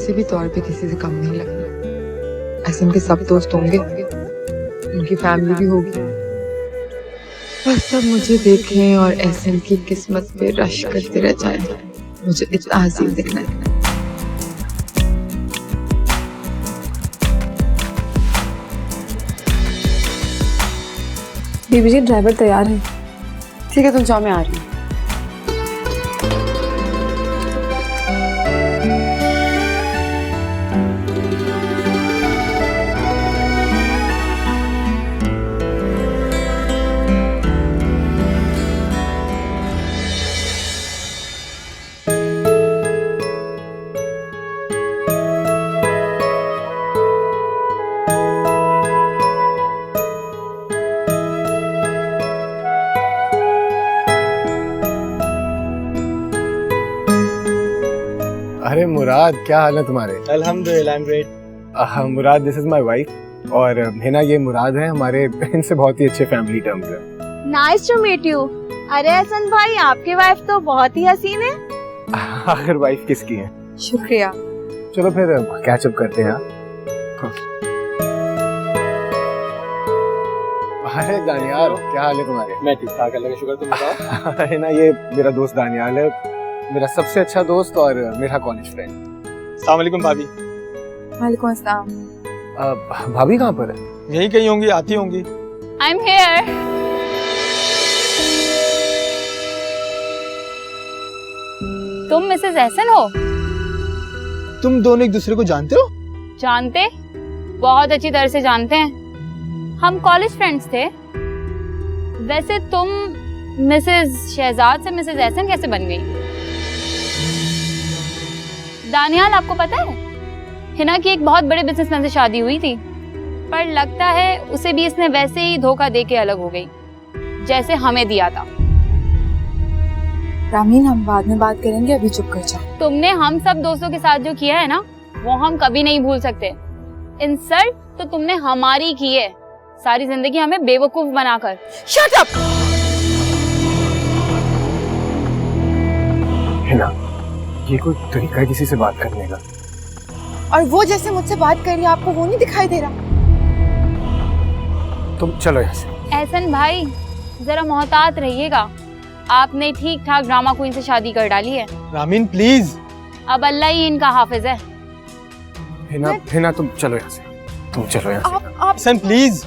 किसी भी तौर पे किसी से कम नहीं लगना। ऐसे उनके सब दोस्त होंगे, उनकी फैमिली भी होगी, बस सब मुझे देखें और ऐसे उनकी किस्मत पे रश करते रह जाए। मुझे इतना हसीन दिखना है। बीबी जी ड्राइवर तैयार है। ठीक है तुम जाओ, मैं आ रही हूँ। अरे मुराद, क्या हाल है तुम्हारे? अल्हम्दुलिल्लाह, I am great. Murad, this is my wife और हिना ये मुराद है। हमारे इनसे बहुत ही अच्छे फैमिली टर्म्स हैं। Nice to meet you. अरे हसन भाई, आपकी वाइफ तो बहुत ही हसीन है। आखिर वाइफ किसकी है? शुक्रिया। चलो फिर कैच अप करते हैं। अरे दानियाल, क्या हाल है तुम्हारे? मैं ठीक ठाक, अल्लाह का शुक्र। तुम बताओ। है ना, ये मेरा दोस्त दानियाल है, मेरा सबसे अच्छा दोस्त और मेरा कॉलेज फ्रेंड। अस्सलाम वालेकुम भाभी। वालेकुम अस्सलाम। भाभी कहाँ पर है? यहीं कहीं होंगी, आती होंगी। I am here. तुम मिसेस एहसन हो? तुम दोनों एक दूसरे को जानते हो? जानते? बहुत अच्छी तरह से जानते हैं। हम कॉलेज फ्रेंड्स थे। वैसे तुम मिसेस शहजाद से मिसेस एहसन कैसे बन गई? दानियाल, आपको पता है हिना की एक बहुत बड़े बिजनेसमैन से शादी हुई थी, पर लगता है उसे भी इसने वैसे ही धोखा दे के अलग हो गई जैसे हमें दिया था। रामीन, हम बाद में बात करेंगे, अभी चुप कर जाओ। तुमने हम सब दोस्तों के साथ जो किया है ना, वो हम कभी नहीं भूल सकते। इंसल्ट तो तुमने हमारी की है, सारी जिंदगी हमें बेवकूफ बनाकर। Shut up. हिना, ये कोई तरीका है किसी से बात करने का? और वो जैसे मुझसे बात कर रही है, आपको वो नहीं दिखाई दे रहा? तुम चलो यहाँ से। एहसन भाई, जरा मोहतात रहिएगा। आपने ठीक ठाक ड्रामा क्वीन से शादी कर डाली है। रामीन प्लीज। अब अल्लाह ही इनका हाफिज है। हिना तुम चलो यहाँ से, तुम चलो यहाँ से। आप हसन प्लीज।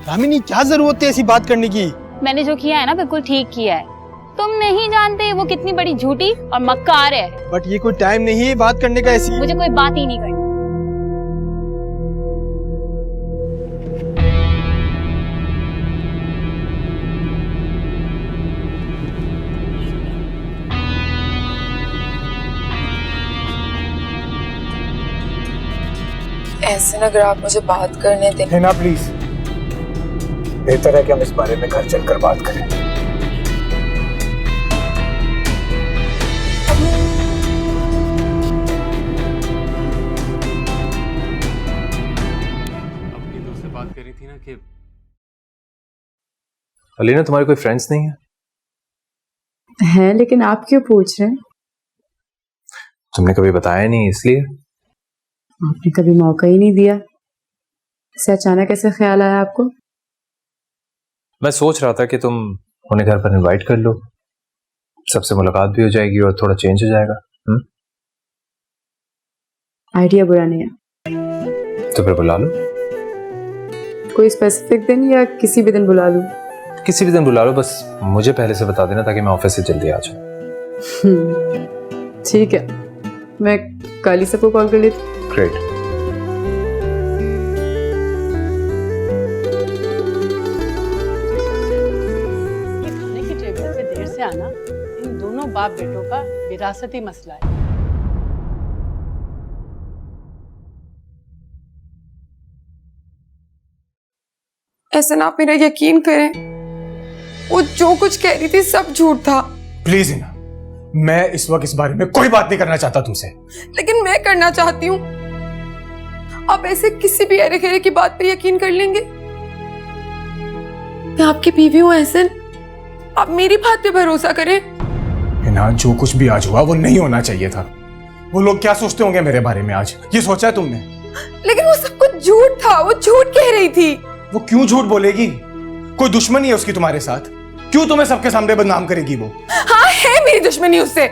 रामीन, ये क्या जरूरत है ऐसी बात करने की? मैंने जो किया है ना, बिल्कुल ठीक किया है। तुम नहीं जानते वो कितनी बड़ी झूठी और मक्कार है। बट ये कोई टाइम नहीं है बात करने का ऐसी। मुझे कोई बात ही नहीं करनी। ऐसे ना, अगर आप मुझे बात करने दें। हिना प्लीज, बेहतर है कि हम इस बारे में घर चलकर बात करें। अपनी दोस्त से बात करी थी ना कि अलीना, तुम्हारे कोई फ्रेंड्स नहीं है? है, लेकिन आप क्यों पूछ रहे हैं? तुमने कभी बताया नहीं, इसलिए। आपने कभी मौका ही नहीं दिया। इससे अचानक ऐसे ख्याल आया आपको? मैं सोच रहा था कि तुम उन्हें घर पर इनवाइट कर लो, सबसे मुलाकात भी हो जाएगी और थोड़ा चेंज हो जाएगा। आइडिया बुरा नहीं है। तो फिर बुला लो। कोई स्पेसिफिक दिन या किसी भी दिन बुला लूं? किसी भी दिन बुला लो, बस मुझे पहले से बता देना ताकि मैं ऑफिस से जल्दी आ जाऊं। ठीक है, मैं कल ही सबको कॉल कर लेती। ग्रेट। खाने की टेबल पे देर से आना इन दोनों बाप बेटों का विरासती मसला है। ऐसा ना, आप मेरा यकीन करें, वो जो कुछ कह रही थी सब झूठ था। प्लीज हिना, मैं इस वक्त इस बारे में कोई बात नहीं करना चाहता तुमसे। लेकिन मैं करना चाहती हूँ। आप ऐसे किसी भी अरे खेरे की बात पे यकीन कर लेंगे? मैं आपकी बीवी हूँ एहसन, आप मेरी बात पे भरोसा करें। हिना, जो कुछ भी आज हुआ वो नहीं होना चाहिए था। वो लोग क्या सोचते होंगे मेरे बारे में आज, ये सोचा है तुमने? लेकिन वो सब कुछ झूठ था, वो झूठ कह रही थी। वो क्यों झूठ बोलेगी? कोई दुश्मनी है उसकी तुम्हारे साथ? क्यों तुम्हें सबके सामने बदनाम करेगी वो? हाँ, है मेरी दुश्मनी उससे।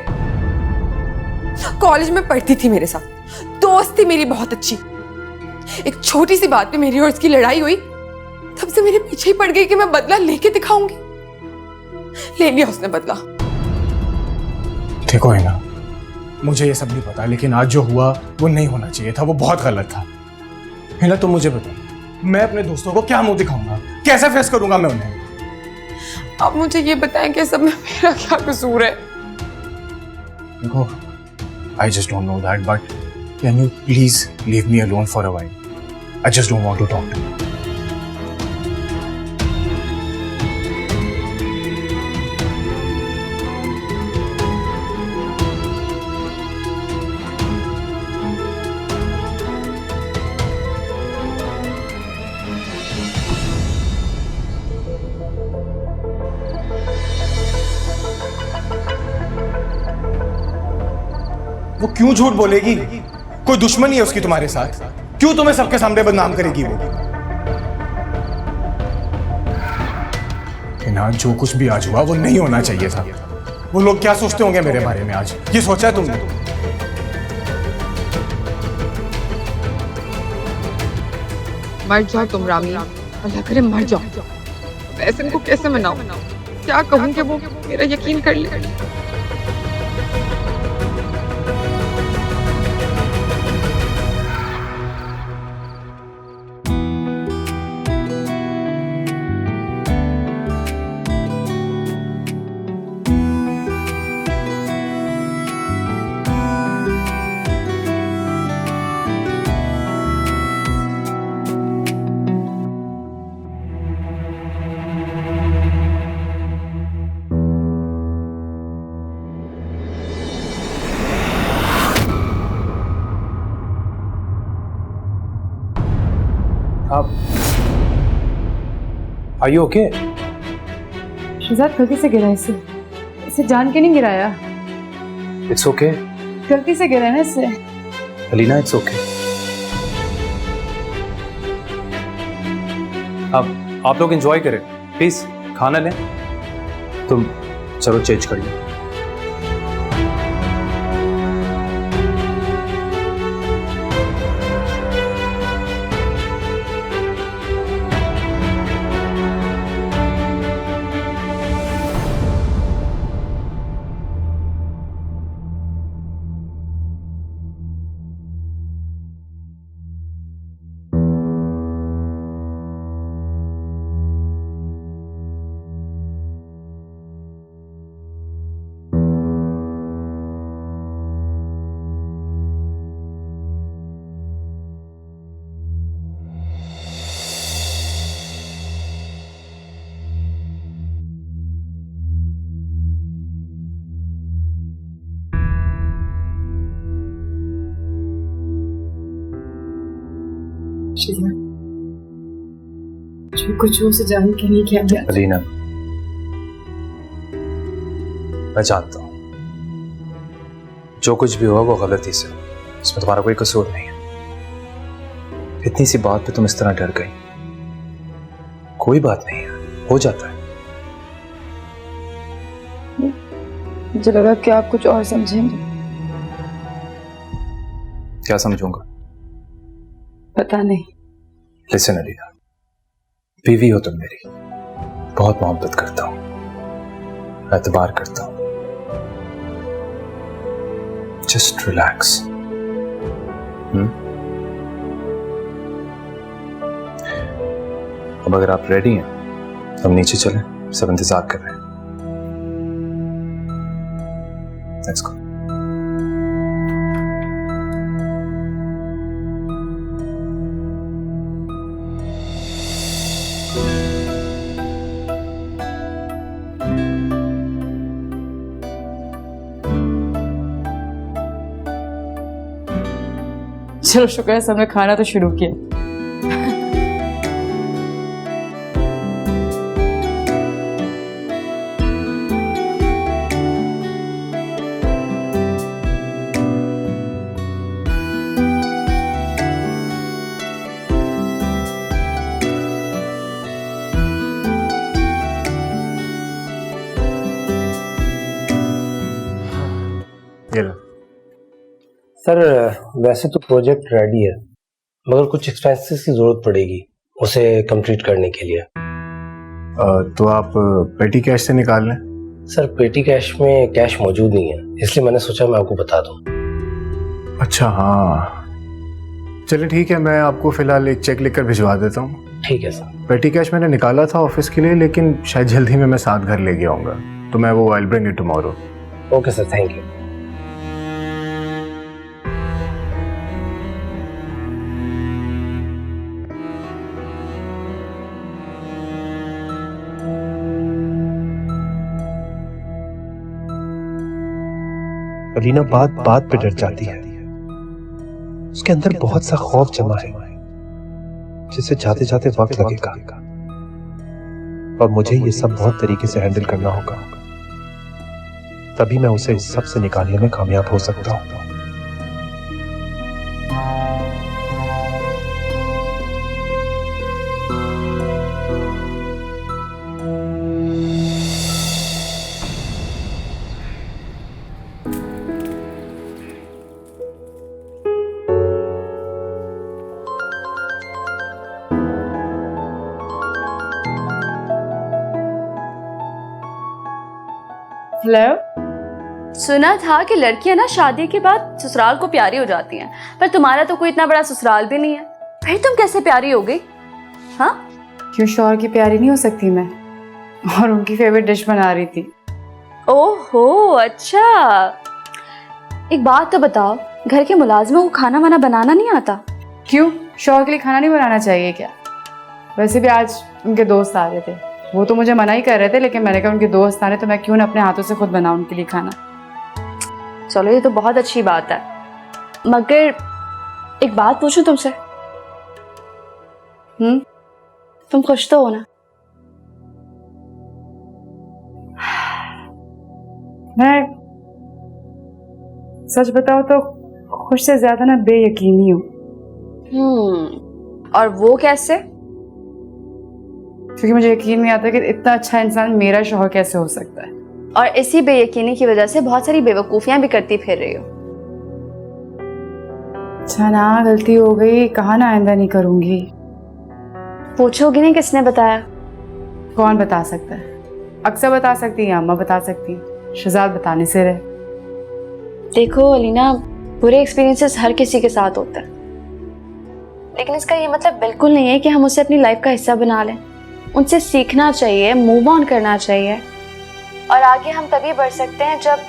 कॉलेज में पढ़ती थी मेरे साथ, दोस्त थी मेरी बहुत अच्छी। एक छोटी सी बात पे मेरी और उसकी लड़ाई हुई, तब से मेरे पीछे ही पड़ गई कि मैं बदला लेके दिखाऊंगी। ले लिया उसने बदला। देखो है ना, मुझे ये सब नहीं पता, लेकिन आज जो हुआ वो नहीं होना चाहिए था, वो बहुत गलत था। है ना, तुम मुझे बताओ, मैं अपने दोस्तों को क्या मुंह दिखाऊंगा, कैसे फेस करूंगा मैं उन्हें? आप मुझे ये बताएं कि सब में मेरा क्या कसूर है? देखो, I just don't know that, but can you please leave me alone for a while? I just don't want to talk to you. वो क्यों झूठ बोलेगी? कोई दुश्मनी है उसकी तुम्हारे साथ? क्यों तुम्हें सबके सामने बदनाम करेगी वो? ना, जो कुछ भी आज हुआ वो नहीं होना चाहिए था। वो लोग क्या सोचते होंगे मेरे बारे में आज, ये सोचा है तुमने? मर जाओ तुम रामी, अल्लाह करे मर जाओ। ऐसे को कैसे मनाऊं? क्या कहूं कि वो मेरा यकीन कर ले? Are you okay? शहजाद गलती से गिरा इसे जान के नहीं गिराया। It's okay. गलती से गिरा है ना इससे। Alina, it's okay. अब आप लोग एंजॉय करें, प्लीज खाना लें। तुम चलो चेंज कर लो। जो कुछ उसे जान के नहीं किया गया। अलीना, मैं जानता हूं जो कुछ भी हुआ वो गलती से, इसमें तुम्हारा कोई कसूर नहीं है। इतनी सी बात पे तुम इस तरह डर गई। कोई बात नहीं है, हो जाता है। मुझे लगा कि आप कुछ और समझेंगे। क्या समझूंगा? पता नहीं। लिसन अलीना, बीवी हो तुम मेरी, बहुत मोहब्बत करता हूं, एतबार करता हूं। Just relax. अब अगर आप रेडी हैं तो हम नीचे चलें, सब इंतजार कर रहे हैं। Let's go. चलो शुक्र है सबने खाना तो शुरू किया। सर वैसे तो प्रोजेक्ट रेडी है, मगर कुछ एक्सपेंसेस की जरूरत पड़ेगी उसे कंप्लीट करने के लिए। तो आप पेटी कैश से निकाल लें। सर पेटी कैश में कैश मौजूद नहीं है, इसलिए मैंने सोचा मैं आपको बता दूं। अच्छा हाँ, चलिए ठीक है, मैं आपको फिलहाल एक चेक लिखकर भिजवा देता हूँ। ठीक है सर। पेटी कैश मैंने निकाला था ऑफिस के लिए, लेकिन शायद जल्दी में मैं साथ घर लेके आऊँगा, तो मैं वो I will bring it tomorrow. Okay sir, thank you. Alina बात बात पे डर जाती है, उसके अंदर बहुत सा खौफ जमा है जिसे जाते जाते वक्त लगेगा, और मुझे ये सब बहुत तरीके से हैंडल करना होगा, तभी मैं उसे इस सब से निकालने में कामयाब हो सकता हूँ। हेलो, सुना था कि लड़कियां ना शादी के बाद ससुराल को प्यारी हो जाती हैं, पर तुम्हारा तो कोई इतना बड़ा ससुराल भी नहीं है, फिर तुम कैसे प्यारी हो गई? हाँ, क्यों शौहर की प्यारी नहीं हो सकती मैं? और उनकी फेवरेट डिश बना रही थी। ओहो अच्छा, एक बात तो बताओ, घर के मुलाजिमों को खाना वाना बनाना नहीं आता? क्यों, शौहर के लिए खाना नहीं बनाना चाहिए क्या? वैसे भी आज उनके दोस्त आ रहे थे, वो तो मुझे मना ही कर रहे थे, लेकिन मैंने कहा उनके दोस्त आ रहे तो मैं क्यों ना अपने हाथों से खुद बनाऊं उनके लिए खाना। चलो ये तो बहुत अच्छी बात है, मगर एक बात पूछूं तुमसे? तुम खुश तो हो ना? मैं सच बताऊं तो खुश से ज्यादा ना बेयकीनी हूँ। और वो कैसे? क्योंकि मुझे यकीन नहीं आता कि इतना अच्छा इंसान मेरा शौहर कैसे हो सकता है। और इसी बेयकीनी की वजह से बहुत सारी बेवकूफियां भी करती फिर रही हो। अच्छा ना, गलती हो गई, कहा ना आइंदा नहीं करूंगी। पूछोगी नहीं किसने बताया? कौन बता सकता है? अक्सर बता सकती है, अम्मा बता सकती है, शहजाद बताने से रहे। देखो अलीना, बुरे एक्सपीरियंसेस हर किसी के साथ होते हैं, लेकिन इसका ये मतलब बिल्कुल नहीं है कि हम उसे अपनी लाइफ का हिस्सा बना लें। उनसे सीखना चाहिए, मूव ऑन करना चाहिए, और आगे हम तभी बढ़ सकते हैं जब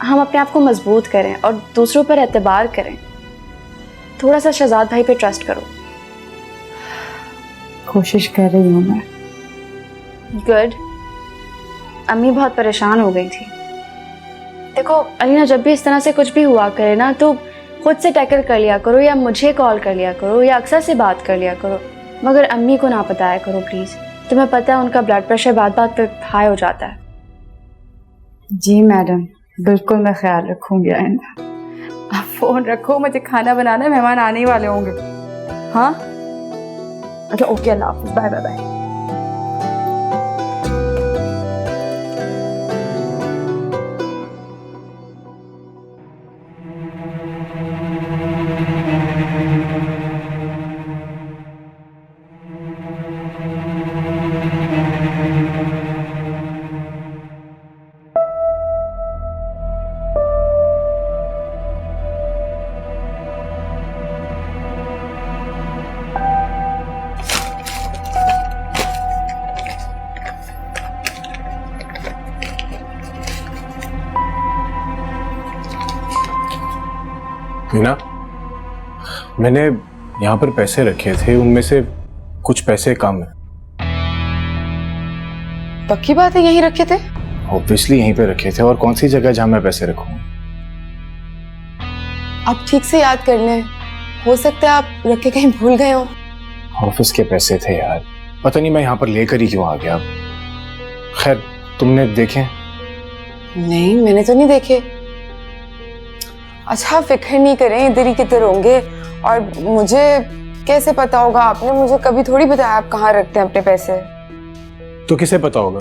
हम अपने आप को मजबूत करें और दूसरों पर एतबार करें। थोड़ा सा शहजाद भाई पे ट्रस्ट करो। कोशिश कर रही हूँ मैं। गुड। अम्मी बहुत परेशान हो गई थी। देखो अलीना, जब भी इस तरह से कुछ भी हुआ करे ना, तो खुद से टैकल कर लिया करो, या मुझे कॉल कर लिया करो, या अक्सर से बात कर लिया करो, मगर अम्मी को ना बताया करो प्लीज। तुम्हें पता है उनका ब्लड प्रेशर बात बात पे हाई हो जाता है। जी मैडम, बिल्कुल मैं ख्याल रखूंगी आइंदा। आप फोन रखो, मुझे खाना बनाना है, मेहमान आने ही वाले होंगे। हाँ अच्छा, ओके, अल्लाह हाफिज़, बाय बाय बाय। मीना, मैंने यहाँ पर पैसे रखे थे, उनमें से कुछ पैसे कम है। पक्की बात है, यहीं रखे थे? ऑब्वियसली यहीं पे रखे थे, और कौन सी जगह जहाँ मैं पैसे रखूँ? आप ठीक से याद कर लें, हो सकता है आप रख के कहीं भूल गए हो। ऑफिस के पैसे थे यार, पता नहीं मैं यहाँ पर लेकर ही क्यों आ गया। खैर, तुमने देखे? नहीं, मैंने तो नहीं देखे। अच्छा, फिक्र नहीं करें, इधर ही किधर होंगे, और मुझे कैसे पता होगा? आपने मुझे कभी थोड़ी बताया आप कहाँ रखते हैं अपने पैसे। तो किसे पता होगा?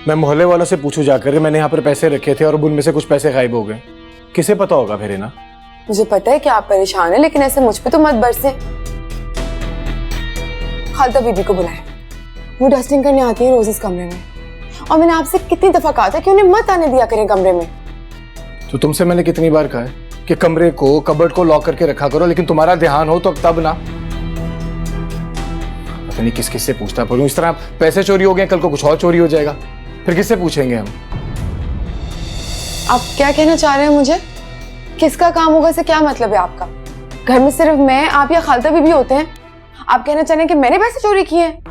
मैं मोहल्ले वालों से पूछूं जाकर, मैंने यहाँ पर पैसे रखे थे और उनमें से कुछ पैसे गायब हो गए। किसे पता होगा फिर ना? मुझे पता है कि आप परेशान हैं, लेकिन ऐसे मुझ पे तो मत बरसे। खालदा बीबी को बुलाएं, वो डस्टिंग करने आती है रोज इस कमरे में, और मैंने आपसे कितनी दफा कहा था कि उन्हें मत आने दिया करें कमरे में। तो तुमसे मैंने कितनी बार कहा है कि कमरे को, कबर्ड को लॉक करके रखा करो, लेकिन तुम्हारा ध्यान हो तो तब ना। पता नहीं किस किस से पूछता पड़ूं। इस तरह पैसे चोरी हो गए, कल को कुछ और चोरी हो जाएगा, फिर किससे पूछेंगे हम? आप क्या कहना चाह रहे हैं मुझे? किसका काम होगा से क्या मतलब है आपका? घर में सिर्फ मैं, आप या खालदा बीबी होते हैं। आप कहना चाह रहे हैं कि मैंने पैसे चोरी किए हैं?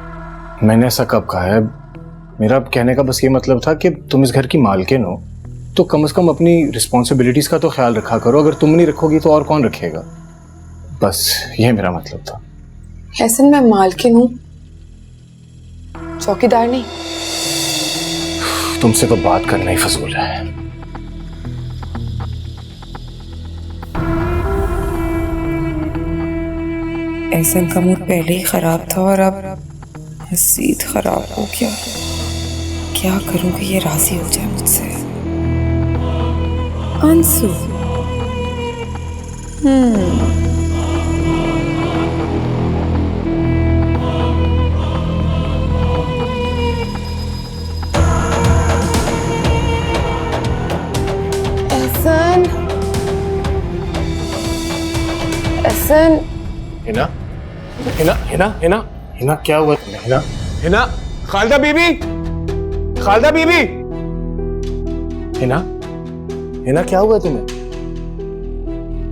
मैंने ऐसा कब कहा है? मेरा कहने का बस ये मतलब था कि तुम इस घर की मालकिन हो, तो कम से कम अपनी रिस्पॉन्सिबिलिटीज का तो ख्याल रखा करो। अगर तुम नहीं रखोगी तो और कौन रखेगा? बस ये मेरा मतलब था। ऐसे मैं मालकिन हूँ, चौकीदार नहीं। तुमसे तो बात करना ही फजूल है। ऐसन का मूड पहले ही खराब था और अब मजीद खराब हो गया। क्या करूं कि ये राजी हो जाए मुझसे? अंशु, एहसन, एहसन, हिना, हिना, हिना, हिना, हिना, क्या हुआ तुम्हें? हिना, हिना, खालदा बीबी, खालदा बीबी, हिना, हिना, क्या हुआ तुम्हें?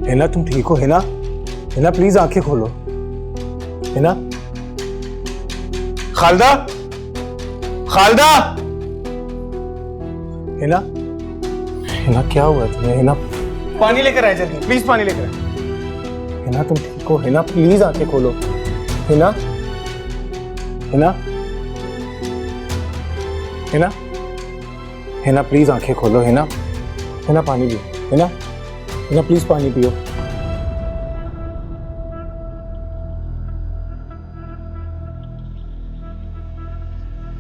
हिना, तुम ठीक हो? हिना, हिना, प्लीज आंखें खोलो। हिना, खालदा, खालदा, हिना, हिना, क्या हुआ तुम्हें? हिना, पानी लेकर आए जल्दी, प्लीज पानी लेकर आए। हिना, तुम ठीक हो? हिना, प्लीज आंखें खोलो। हिना, हिना, हिना, हिना, प्लीज आंखें खोलो। हिना, हिना, पानी पियो। हिना, हिना, प्लीज पानी पियो।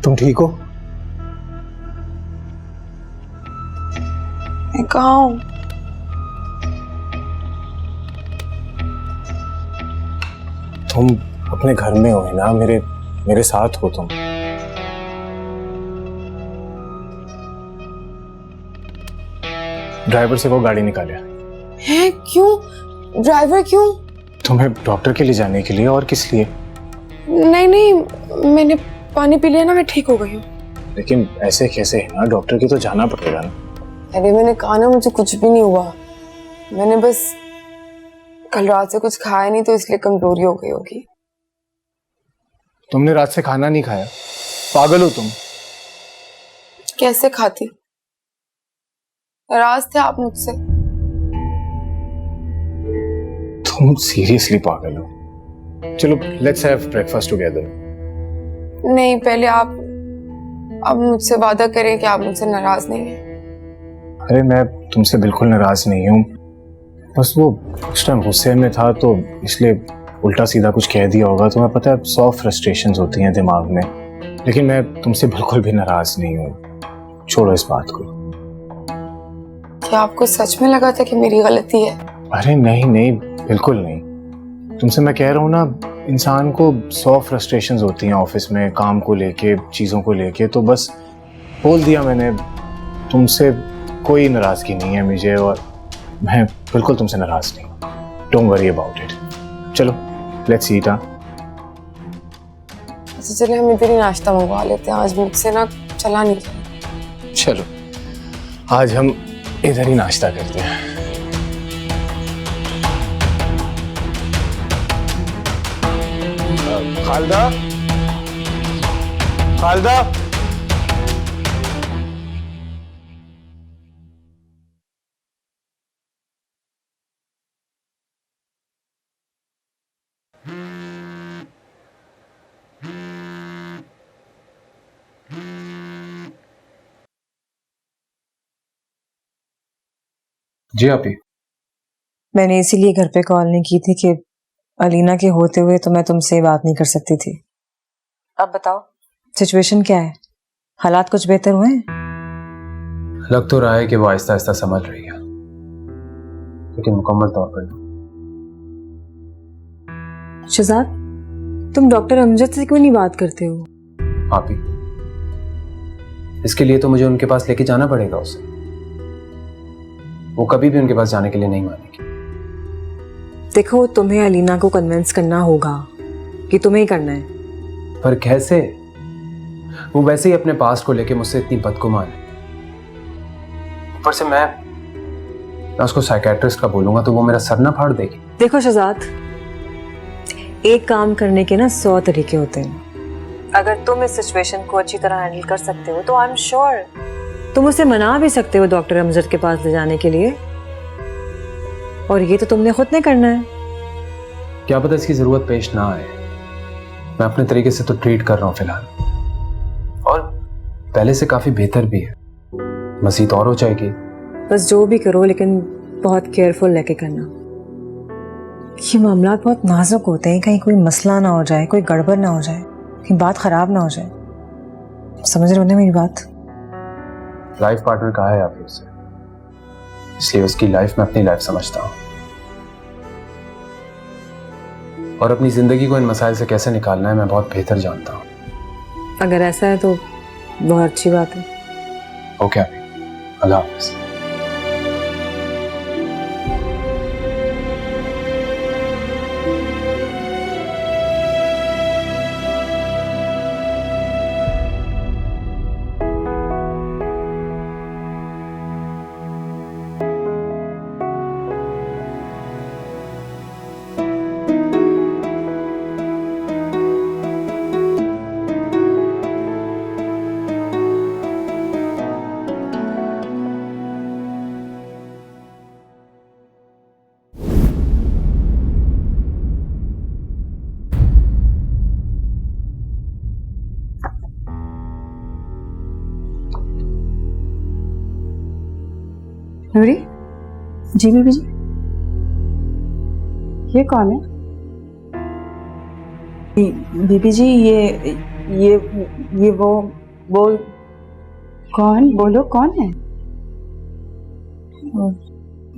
तुम ठीक हो? मैं कहाँ हूँ? तुम अपने घर में हो ना, मेरे साथ हो तुम। ड्राइवर से वो गाड़ी निकाले है? क्यों? ड्राइवर क्यों? तुम्हें डॉक्टर के लिए जाने के लिए, और किस लिए? नहीं नहीं, मैंने पानी पी लिया ना, मैं ठीक हो गई हूँ। लेकिन ऐसे कैसे है ना, डॉक्टर की तो जाना पड़ेगा ना। अरे मैंने कहा ना, मुझे कुछ भी नहीं हुआ। मैंने बस कल रात से कुछ खाया नहीं, तो इसलिए कमजोरी हो गई होगी। तुमने रात से खाना नहीं खाया? पागल हो तुम। कैसे खाती? नाराज थे आप मुझसे? तुम सीरियसली पागल हो? चलो लेट्स हैव ब्रेकफास्ट टुगेदर। नहीं, पहले आप मुझसे वादा करें कि आप मुझसे नाराज नहीं हैं। अरे मैं तुमसे बिल्कुल नाराज नहीं हूँ, बस वो उस टाइम गुस्से में था तो इसलिए उल्टा सीधा कुछ कह दिया होगा। तुम्हें पता है 100 फ्रस्ट्रेशंस होती हैं दिमाग में, लेकिन मैं तुमसे बिल्कुल भी नाराज नहीं हूँ। छोड़ो इस बात को। क्या आपको सच में लगा था कि मेरी गलती है? अरे नहीं नहीं, बिल्कुल नहीं। तुमसे मैं कह रहा हूँ ना, इंसान को 100 फ्रस्ट्रेशंस होती हैं ऑफिस में, काम को लेके, चीज़ों को लेके, तो बस बोल दिया मैंने। तुमसे कोई नाराज़गी नहीं है मुझे, और मैं बिल्कुल तुमसे नाराज़ नहीं हूँ। Don't worry about it. चलो लेट्स ईट। अच्छा चलिए, हम इधर ही नाश्ता मंगवा लेते हैं। आज मुझसे ना चला नहीं जाए। चलो आज हम इधर ही नाश्ता करते हैं। खालदा, खालदा, जी आप ही। मैंने इसीलिए घर पे कॉल नहीं की थी कि अलीना के होते हुए तो मैं तुमसे बात नहीं कर सकती थी। अब बताओ सिचुएशन क्या है? हालात कुछ बेहतर हुए हैं? लग तो रहा है कि वो आहिस्ता आहिस्ता समझ रही है, लेकिन मुकम्मल तौर पर नहीं। शहजाद, तुम डॉक्टर अमजद से क्यों नहीं बात करते हो? आप ही, इसके लिए तो मुझे उनके पास लेके जाना पड़ेगा उसे। वो कभी भी उनके पास जाने के लिए नहीं मानेगी। देखो, तुम्हें अलीना को कन्विंस करना होगा कि तुम्हें ही करना है। पर कैसे? वो वैसे ही अपने पास्ट को लेके मुझसे इतनी बदगुमान है। ऊपर से मैं उसको साइकेट्रिस्ट का बोलूंगा तो वो मेरा सर ना फाड़ देगी। देखो शहजाद, एक काम करने के ना 100 तरीके होते हैं। अगर तुम इस सिचुएशन को अच्छी तरह हैंडल कर सकते हो तो आई एम श्योर तुम उसे मना भी सकते हो डॉक्टर अमजद के पास ले जाने के लिए। और ये तो तुमने खुद ने करना है। क्या पता इसकी जरूरत पेश ना आए। मैं अपने तरीके से तो ट्रीट कर रहा हूँ फिलहाल, और पहले से काफी बेहतर भी है। मजीद और हो जाएगी। बस जो भी करो लेकिन बहुत केयरफुल लेके करना। ये मामला बहुत नाजुक होते हैं, कहीं कोई मसला ना हो जाए, कोई गड़बड़ ना हो जाए, कहीं बात खराब ना हो जाए। समझ रहे हो ना मेरी बात? लाइफ पार्टनर कहा है आपने उसे, इसलिए उसकी लाइफ में अपनी लाइफ समझता हूँ, और अपनी जिंदगी को इन मसाइल से कैसे निकालना है मैं बहुत बेहतर जानता हूँ। अगर ऐसा है तो बहुत अच्छी बात है। ओके अभी, अल्लाह हाफिज। नूरी, जी बीबी जी। ये कौन है? बीबी जी ये वो कौन? बोलो कौन है?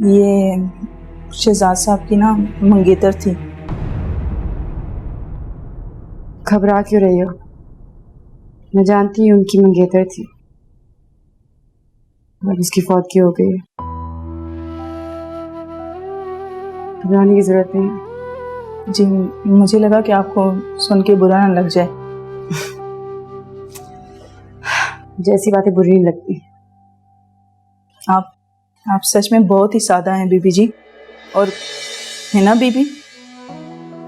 ये शहजाद साहब की ना मंगेतर थी। घबरा क्यों रही हो? मैं जानती हूँ उनकी मंगेतर थी, अब उसकी फौतगी हो गई है। घबराने की जरूरत नहीं। जी, मुझे लगा कि आपको सुन के बुरा ना लग जाए। जैसी बातें बुरी नहीं लगती। आप सच में बहुत ही सादा हैं बीबी जी, और है ना बीबी,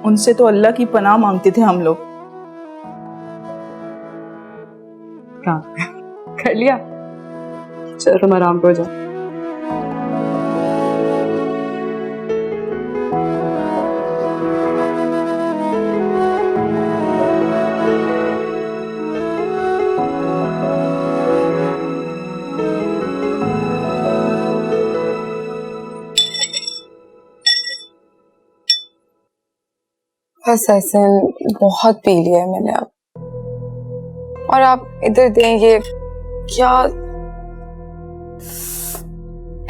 उनसे तो अल्लाह की पनाह मांगते थे हम लोग। काम कर लिया, चलो तुम आराम करो जाओ। बस ऐसे बहुत पी लिया है मैंने अब, और आप इधर दें ये क्या,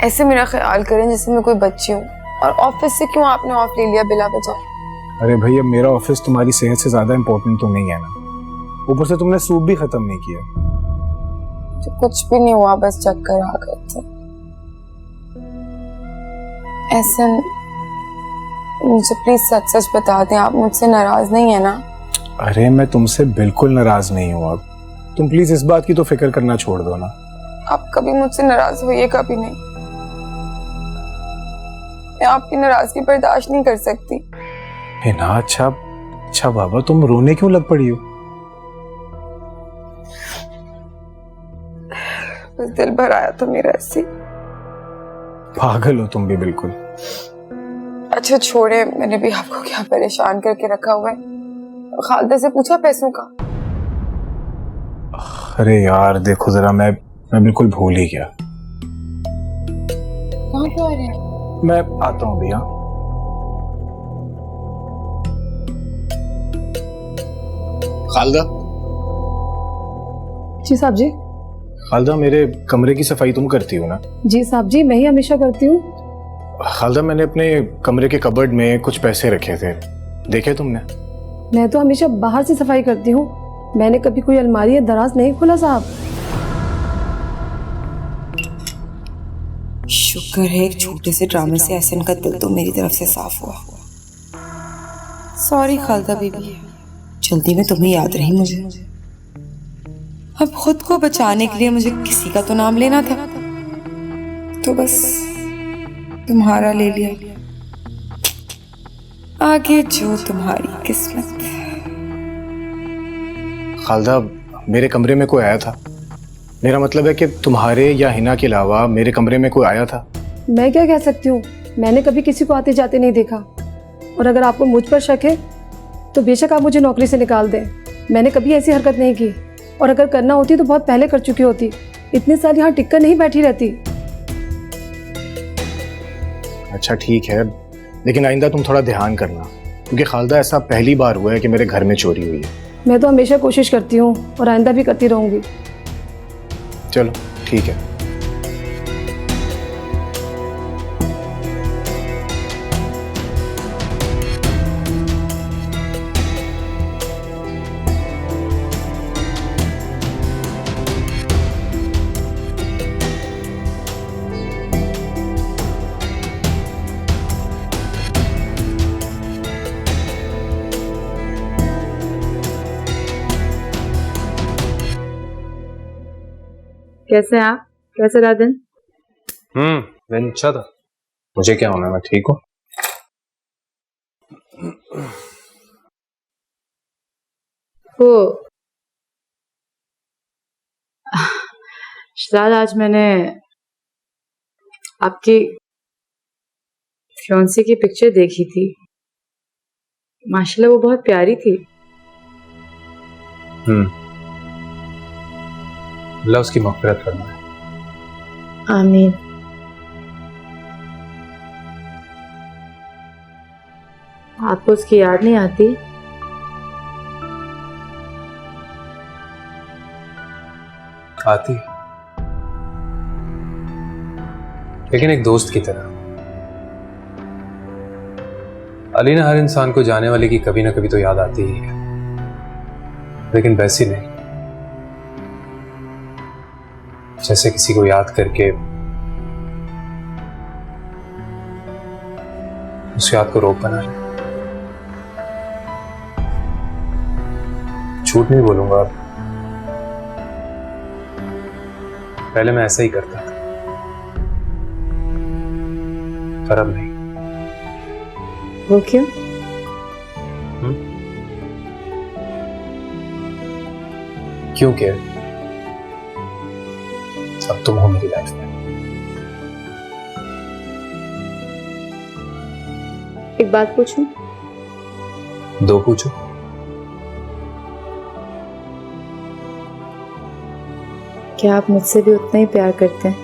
ऐसे मेरा ख्याल करें जैसे मैं कोई बच्ची हूँ। और ऑफिस से क्यों आपने ऑफ ले लिया बिला वजह? अरे भाई, अब मेरा ऑफिस तुम्हारी सेहत से ज्यादा इम्पोर्टेंट तो नहीं है ना। ऊपर से तुमने सूप भी खत्म नहीं किया। तो कुछ भी नहीं हुआ, बस चक्कर आ गए थे। ऐसे मुझे प्लीज सच सच बता दें, आप मुझसे नाराज नहीं है ना? अरे मैं तुमसे बिल्कुल नाराज नहीं हूँ। अब तुम प्लीज इस बात की तो फिक्र करना छोड़ दो ना। आप कभी मुझसे नाराज होइए, कभी नहीं। मैं आपकी नाराजगी बर्दाश्त नहीं कर सकती। है ना? अच्छा बाबा, तुम रोने क्यों लग पड़ी हो? बस दिल भर आया था मेरा ऐसे। पागल हो तुम भी बिल्कुल। अच्छा छोड़े, मैंने भी आपको क्या परेशान करके रखा हुआ है। खालिदा से पूछा पैसों का? अरे यार देखो जरा, मैं बिल्कुल भूल ही गया। कहाँ पे आ रहे हैं? मैं आता हूँ भैया। खालिदा। जी साहब जी। खालिदा, मेरे कमरे की सफाई तुम करती हो ना? जी साहब जी, मैं ही हमेशा करती हूँ। खालदा, मैंने अपने कमरे के कबर्ड में कुछ पैसे रखे थे, देखे तुमने? मैं तो हमेशा बाहर से सफाई करती हूँ, मैंने कभी कोई अलमारी या दराज नहीं खोला साहब। शुक्र है एक छोटे से ड्रामे से एहसन का दिल तो मेरी तरफ से साफ हुआ। सॉरी खालदा बीबी, जल्दी में तुम्हें याद रही मुझे। अब खुद को बचाने के लिए मुझे किसी का तो नाम लेना था, तो बस तुम्हारा ले लिया। आगे जो तुम्हारी किस्मत। खालदा, मेरे कमरे में कोई आया था? मेरा मतलब है कि तुम्हारे या हिना के अलावा मेरे कमरे में कोई आया था? मैं क्या कह सकती हूँ, मैंने कभी किसी को आते जाते नहीं देखा। और अगर आपको मुझ पर शक है तो बेशक आप मुझे नौकरी से निकाल दें, मैंने कभी ऐसी हरकत नहीं की। और अगर करना होती तो बहुत पहले कर चुकी होती, इतने साल यहाँ टिक कर नहीं बैठी रहती। अच्छा ठीक है, लेकिन आइंदा तुम थोड़ा ध्यान करना, क्योंकि खालदा ऐसा पहली बार हुआ है कि मेरे घर में चोरी हुई है। मैं तो हमेशा कोशिश करती हूँ और आइंदा भी करती रहूँगी। चलो ठीक है। कैसे हैं आप? कैसे रहा दिन? दिन अच्छा था। मुझे क्या होना है, मैं ठीक हूँ। वो शहजाद, आज मैंने आपकी फियांसे की पिक्चर देखी थी, माशाल्लाह वो बहुत प्यारी थी। अल्लाह उसकी मग़फ़िरत फरमाए। आमीन। आपको उसकी याद नहीं आती? आती, लेकिन एक दोस्त की तरह। अलीना, हर इंसान को जाने वाले की कभी ना कभी तो याद आती ही है, लेकिन वैसी नहीं जैसे किसी को याद करके उस याद को रोक बना ले। झूठ नहीं बोलूंगा, पहले मैं ऐसा ही करता था, पर अब नहीं। वो क्यों? क्योंकि अब तुम हो मेरी लाइफ में। एक बात पूछूं? दो पूछो। क्या आप मुझसे भी उतना ही प्यार करते हैं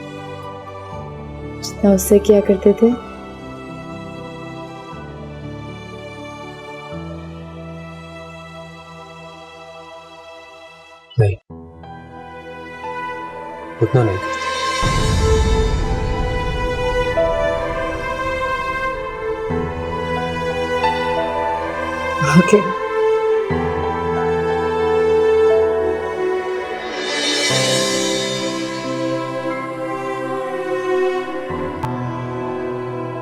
जितना उससे किया करते थे? नहीं, उतना नहीं करते। ओके।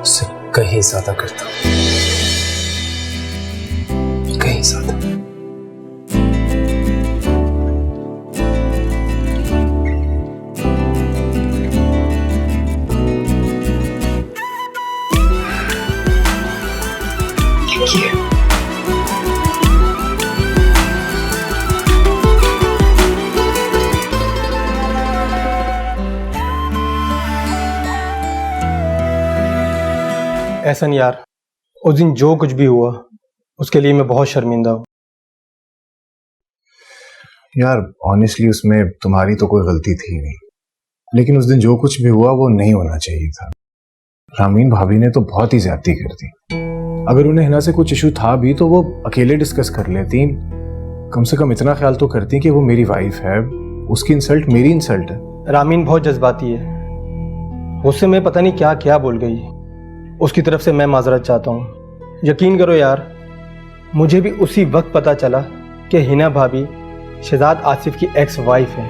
उससे कहीं ज्यादा करता हूं, कहीं ज्यादा। एहसन यार, उस दिन जो कुछ भी हुआ उसके लिए मैं बहुत शर्मिंदा हूँ। यार ऑनेस्टली उसमें तुम्हारी तो कोई गलती थी नहीं, लेकिन उस दिन जो कुछ भी हुआ वो नहीं होना चाहिए था। रामीन भाभी ने तो बहुत ही ज्यादती कर दी। अगर उन्हें हिना से कुछ इशू था भी तो वो अकेले डिस्कस कर लेती, कम से कम इतना ख्याल तो करती कि वो मेरी वाइफ है, उसकी इंसल्ट मेरी इंसल्ट है। रामीन बहुत जज्बाती है, उससे मैं पता नहीं क्या क्या बोल गई, उसकी तरफ से मैं माजरत चाहता हूँ। यकीन करो यार, मुझे भी उसी वक्त पता चला कि हिना भाभी शहजाद आसिफ की एक्स वाइफ है।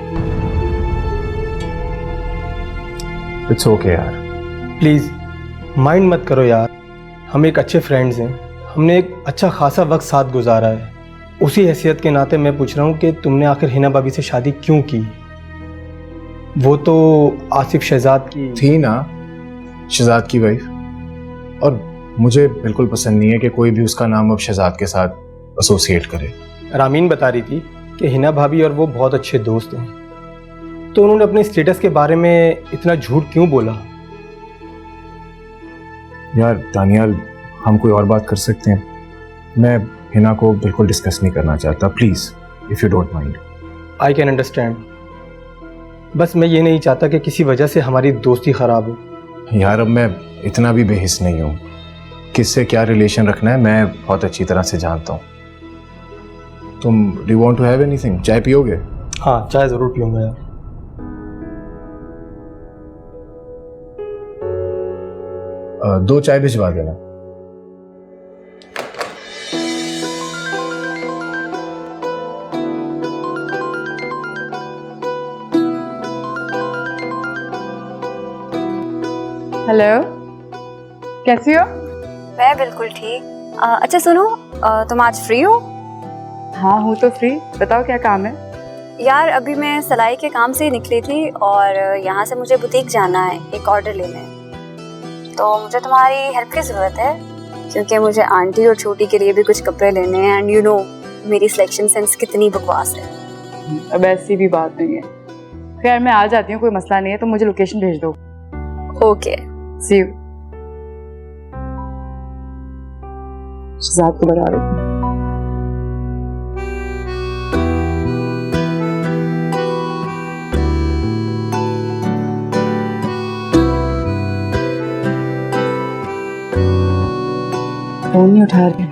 इट्स ओके यार। प्लीज़ माइंड मत करो यार, हम एक अच्छे फ्रेंड्स हैं, हमने एक अच्छा खासा वक्त साथ गुजारा है। उसी हैसियत के नाते मैं पूछ रहा हूँ कि तुमने आखिर हिना भाभी से शादी क्यों की? वो तो आसिफ शहजाद की थी ना, शहजाद की वाइफ, और मुझे बिल्कुल पसंद नहीं है कि कोई भी उसका नाम अब शहजाद के साथ एसोसिएट करे। रामीन बता रही थी कि हिना भाभी और वो बहुत अच्छे दोस्त हैं, तो उन्होंने अपने स्टेटस के बारे में इतना झूठ क्यों बोला? यार दानियाल, हम कोई और बात कर सकते हैं? मैं हिना को बिल्कुल डिस्कस नहीं करना चाहता, please if you don't mind. I can understand, बस मैं ये नहीं चाहता कि किसी वजह से हमारी दोस्ती ख़राब हो। यार अब मैं इतना भी बेहिस नहीं हूँ, किससे क्या रिलेशन रखना है मैं बहुत अच्छी तरह से जानता हूँ। तुम do you want to have anything? चाय पियोगे? हाँ, चाय ज़रूर पीऊँगा यार। दो चाय भिजवा देना। हेलो, कैसी हो? मैं बिल्कुल ठीक। अच्छा सुनो, तुम आज फ्री हो? हाँ हूँ तो फ्री, बताओ क्या काम है? यार अभी मैं सिलाई के काम से ही निकली थी और यहाँ से मुझे बुटीक जाना है एक ऑर्डर लेने, तो मुझे तुम्हारी हेल्प की ज़रूरत है क्योंकि मुझे आंटी और छोटी के लिए भी कुछ कपड़े लेने हैं एंड यू नो मेरी सिलेक्शन सेंस कितनी बकवास है। अब ऐसी भी बात नहीं है। खैर मैं आ जाती हूँ, कोई मसला नहीं है, तो मुझे लोकेशन भेज दो। Okay, C you. शहजाद को बता रही हूँ। फोन नहीं उठा रहे।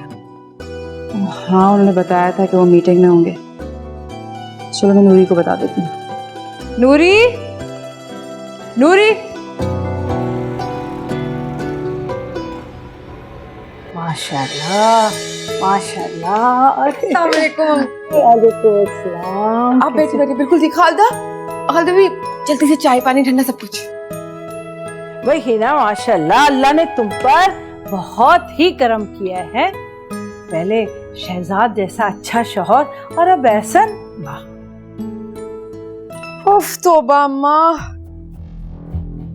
हाँ उन्होंने बताया था कि वो मीटिंग में होंगे। चलो मैं नूरी को बता देती हूँ। नूरी, नूरी। माशाल्लाह माशाल्लाह। आप बैठे बैठे बिल्कुल ठीक। खालदा, खालदा भी जल्दी से चाय पानी ठंडा सब कुछ। वही हिना, माशाल्लाह अल्लाह ने तुम पर बहुत ही करम किया है। पहले शहजाद जैसा अच्छा शौहर और अब एहसन। वाह, उफ तौबा अम्मा,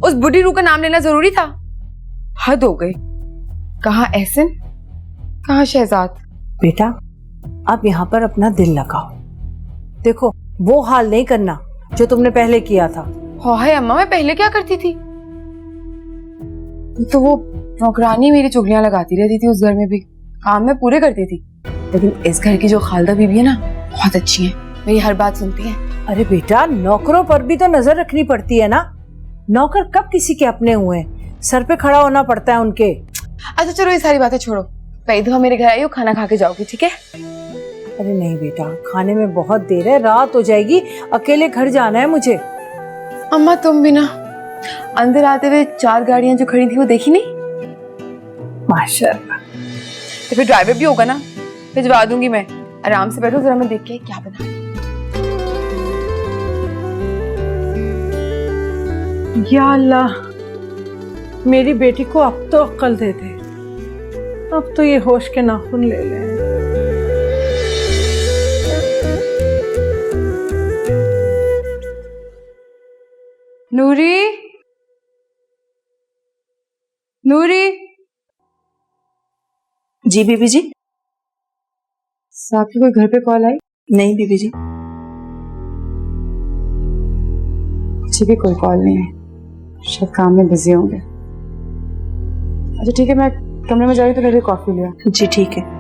उस बुढ़ी रूह का नाम लेना जरूरी था? हद हो गई। कहाँ एहसन, कहाँ शहजाद। बेटा अब यहाँ पर अपना दिल लगाओ। देखो वो हाल नहीं करना जो तुमने पहले किया था। हाय अम्मा, मैं पहले क्या करती थी? तो वो नौकरानी मेरी चुगलियां लगाती रहती थी, उस घर में भी काम में पूरे करती थी। लेकिन इस घर की जो खालदा बीबी है ना, बहुत अच्छी है, मेरी हर बात सुनती है। अरे बेटा, नौकरों पर भी तो नजर रखनी पड़ती है ना। नौकर कब किसी के अपने हुए? सर पे खड़ा होना पड़ता है उनके। अच्छा चलो ये सारी बातें छोड़ो, पहली दफा मेरे घर आई हो, खाना खा के जाओगी, ठीक है? अरे नहीं बेटा, खाने में बहुत देर है, रात हो जाएगी, अकेले घर जाना है मुझे। अम्मा तुम भी ना, अंदर आते हुए 4 गाड़ियां जो खड़ी थी वो देखी नहीं? माशाल्लाह। तो फिर ड्राइवर भी होगा ना, भिजवा दूंगी मैं। आराम से बैठो, जरा मैं देख के क्या बना। या अल्लाह, मेरी बेटी को अब तो अक्ल दे दे, अब तो ये होश के नाखून ले ले। नूरी, नूरी। जी बीबी जी। साहब की कोई घर पे कॉल आई? नहीं बीबी जी। मुझे भी कोई कॉल नहीं है, शायद काम में बिजी होंगे। अच्छा ठीक है, मैं कमरे में जा रही हूँ, तो मेरे लिए कॉफी लिया। जी ठीक है।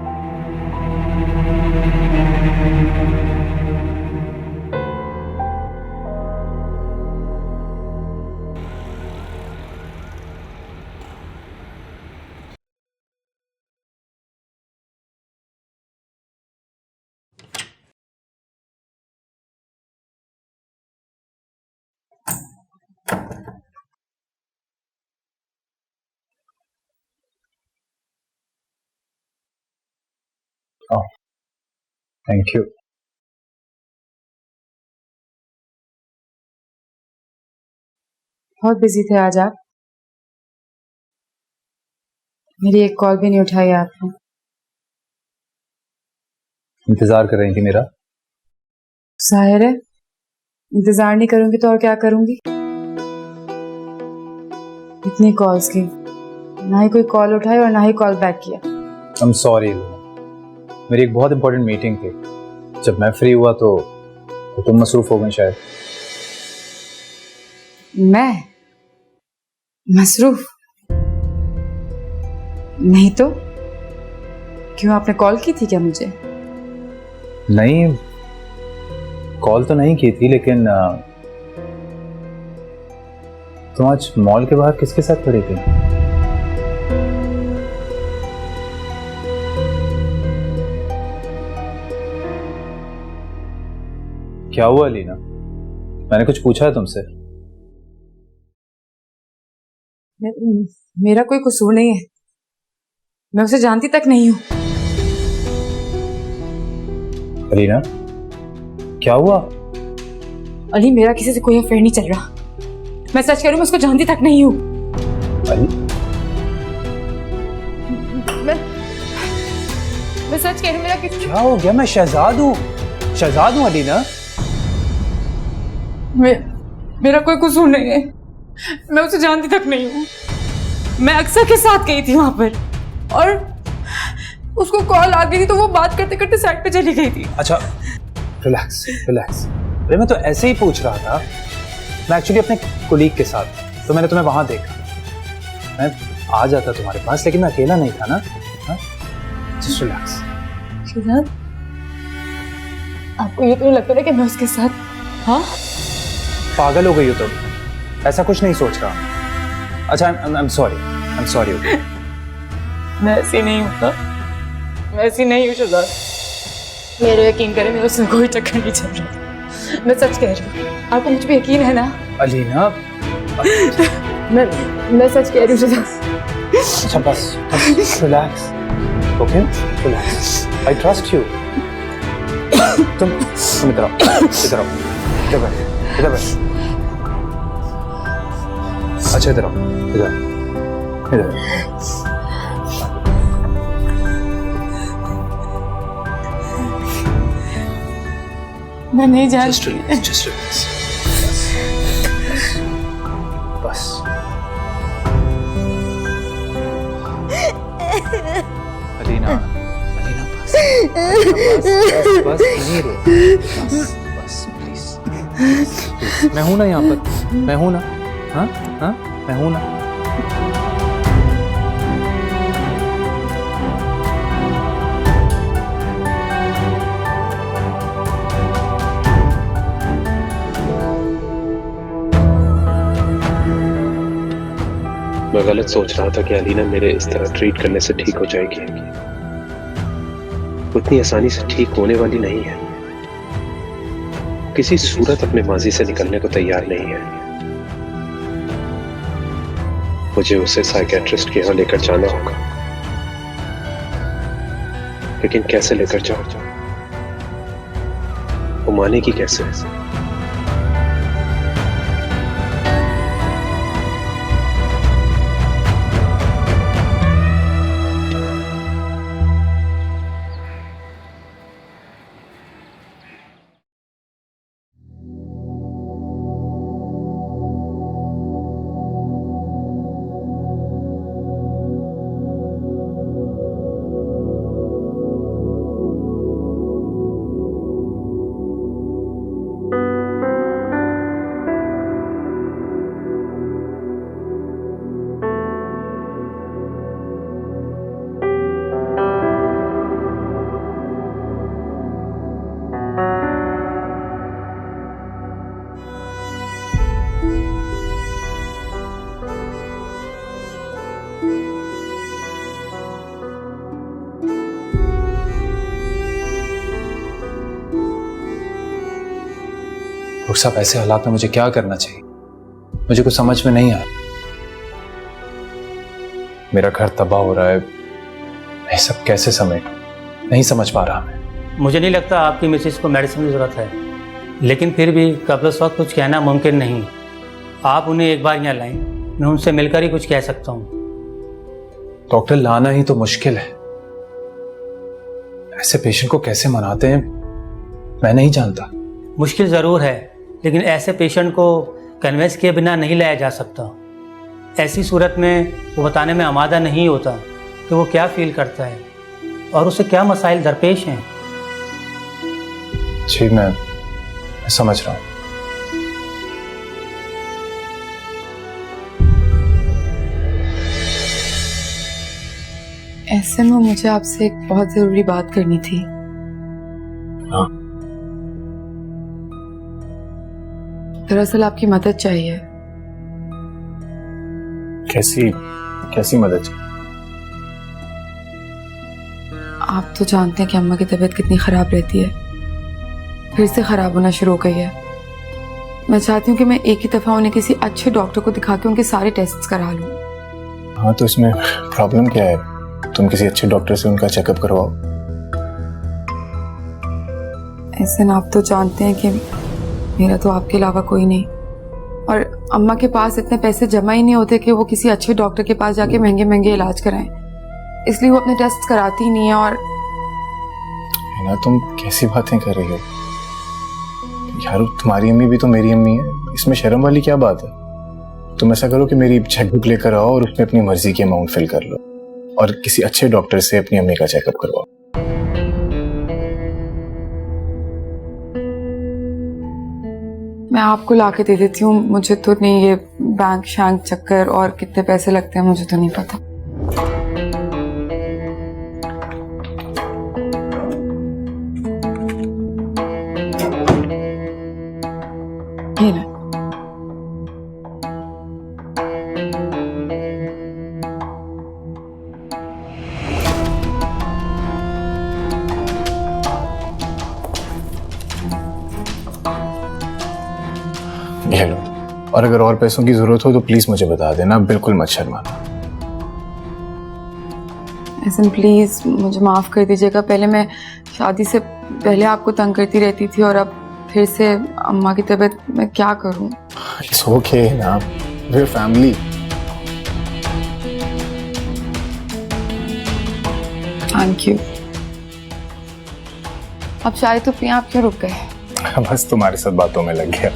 Thank you. बहुत बिजी थे आज आप। मेरी एक कॉल भी नहीं उठाई आपने। इंतजार कर रही थी मेरा? जाहिर है, इंतजार नहीं करूंगी तो और क्या करूंगी। इतनी कॉल्स की, ना ही कोई कॉल उठाई और ना ही कॉल बैक किया। आई एम सॉरी, मेरी एक बहुत इंपॉर्टेंट मीटिंग थी। जब मैं फ्री हुआ तो तुम मसरूफ हो गई शायद। मैं मसरूफ नहीं तो? क्यों, आपने कॉल की थी क्या मुझे? नहीं, कॉल तो नहीं की थी, लेकिन तुम आज मॉल के बाहर किसके साथ खड़ी थी? क्या हुआ अलीना? मैंने कुछ पूछा है तुमसे? मेरा कोई कसूर नहीं है, मैं उसे जानती तक नहीं हूं। अलीना, क्या हुआ? अली, मेरा किसी से कोई अफेयर नहीं चल रहा। मैं सच कह रही हूं, मैं उसको जानती तक नहीं हूं। मैं सच कह रही हूं, मेरा किसी। क्या हो गया? मैं शहजाद हूँ, शहजाद हूँ अलीना। मेरा कोई कसूर नहीं है, मैं उसे जानती तक नहीं हूँ। मैं अक्सर के साथ गई थी वहां पर और उसको कॉल आ गई थी तो वो बात करते करते साइड पे चली गई थी। अच्छा, रिलैक्स रिलैक्स। अरे मैं तो ऐसे ही पूछ रहा था, मैं एक्चुअली अपने कोलीग के साथ, तो मैंने तुम्हें वहां देखा। मैं आ जाता तुम्हारे पास, लेकिन मैं अकेला नहीं था ना। Just relax. शहजाद, आपको ये तो लगता है कि मैं उसके साथ? हाँ, पागल हो गई हो तुम, ऐसा कुछ नहीं सोच रहा। अच्छा, आई एम सॉरी। मैं ऐसी नहीं हूँ ना, मैं ऐसी नहीं हूँ शहजाद। मेरे यकीन करें, मेरे उसमें कोई चक्कर नहीं चल रहा। मैं सच कह रही हूँ, आपको मुझ पे यकीन है ना? अलीना, मैं सच कह रही हूँ शहजाद। अच्छा बस relax, okay relax. I trust you. तुम इधर आओ, इधर आओ, इधर बैठ, इधर बैठ। अच्छा इधर आओ, इधर। मैं नहीं जानती। Just relax. बस। अलीना बस। बस नहीं रो। बस प्लीज। मैं हूं ना यहाँ पर, मैं हूं ना। हाँ, मैं हूं ना। मैं गलत सोच रहा था कि अलीना मेरे इस तरह ट्रीट करने से ठीक हो जाएगी। उतनी आसानी से ठीक होने वाली नहीं है। किसी सूरत अपने माजी से निकलने को तैयार नहीं है। मुझे उसे साइकियाट्रिस्ट के यहाँ लेकर जाना होगा, लेकिन कैसे लेकर जाऊं? वो मानेगी कैसे? डॉक्टर साहब, ऐसे हालात में मुझे क्या करना चाहिए? मुझे कुछ समझ में नहीं आया। मेरा घर तबाह हो रहा है, मैं सब कैसे समेटूं? नहीं समझ पा रहा मैं। मुझे नहीं लगता आपकी मिसेस को मेडिसिन की ज़रूरत है, लेकिन फिर भी कब्ल उस वक्त कुछ कहना मुमकिन नहीं। आप उन्हें एक बार यहाँ लाएं, मैं उनसे मिलकर ही कुछ कह सकता हूँ। डॉक्टर, लाना ही तो मुश्किल है। ऐसे पेशेंट को कैसे मनाते हैं मैं नहीं जानता। मुश्किल ज़रूर है, लेकिन ऐसे पेशेंट को कन्वेंस किए बिना नहीं लाया जा सकता। ऐसी सूरत में वो बताने में आमादा नहीं होता कि वो क्या फील करता है और उसे क्या मसाइल दरपेश हैं। जी मैं समझ रहा हूँ। ऐसे में मुझे आपसे एक बहुत जरूरी बात करनी थी। हाँ। दरअसल आपकी मदद चाहिए। कैसी कैसी मदद चाहिए? आप तो जानते हैं कि अम्मा की तबीयत कितनी खराब रहती है, फिर से खराब होना शुरू हो गई है। मैं चाहती हूँ कि मैं एक ही दफा उन्हें किसी अच्छे डॉक्टर को दिखा के उनके सारे टेस्ट्स करा लूँ। हाँ तो इसमें प्रॉब्लम क्या है? तुम किसी अच्छे डॉक्टर से उनका चेकअप करवाओ। ऐसे आप तो जानते हैं कि मेरा तो आपके अलावा कोई नहीं, और अम्मा के पास इतने पैसे जमा ही नहीं होते कि वो किसी अच्छे डॉक्टर के पास जाके महंगे महंगे इलाज कराएं, इसलिए वो अपने टेस्ट कराती ही नहीं है। और ना तुम कैसी बातें कर रही हो यार? तुम्हारी अम्मी भी तो मेरी अम्मी है, इसमें शर्म वाली क्या बात है? तुम ऐसा करो कि मेरी चेकबुक लेकर आओ और उसमें अपनी मर्जी की अमाउंट फिल कर लो और किसी अच्छे डॉक्टर से अपनी अम्मी का चेकअप करवाओ। मैं आपको ला के दे देती हूँ, मुझे तो नहीं ये बैंक शैंक चक्कर और कितने पैसे लगते हैं मुझे तो नहीं पता। ये ना। ये लो, और अगर और पैसों की जरूरत हो तो प्लीज मुझे बता देना, बिल्कुल मत शर्माना। ऐसे प्लीज मुझे माफ कर दीजिएगा। पहले मैं शादी से पहले आपको तंग करती रहती थी और अब फिर से अम्मा की तबीयत, मैं क्या करूं? It's okay ना, we're family। Thank you. अब चाय तो पिए, आप क्यों रुक गए? बस तुम्हारे साथ बातों में लग गया।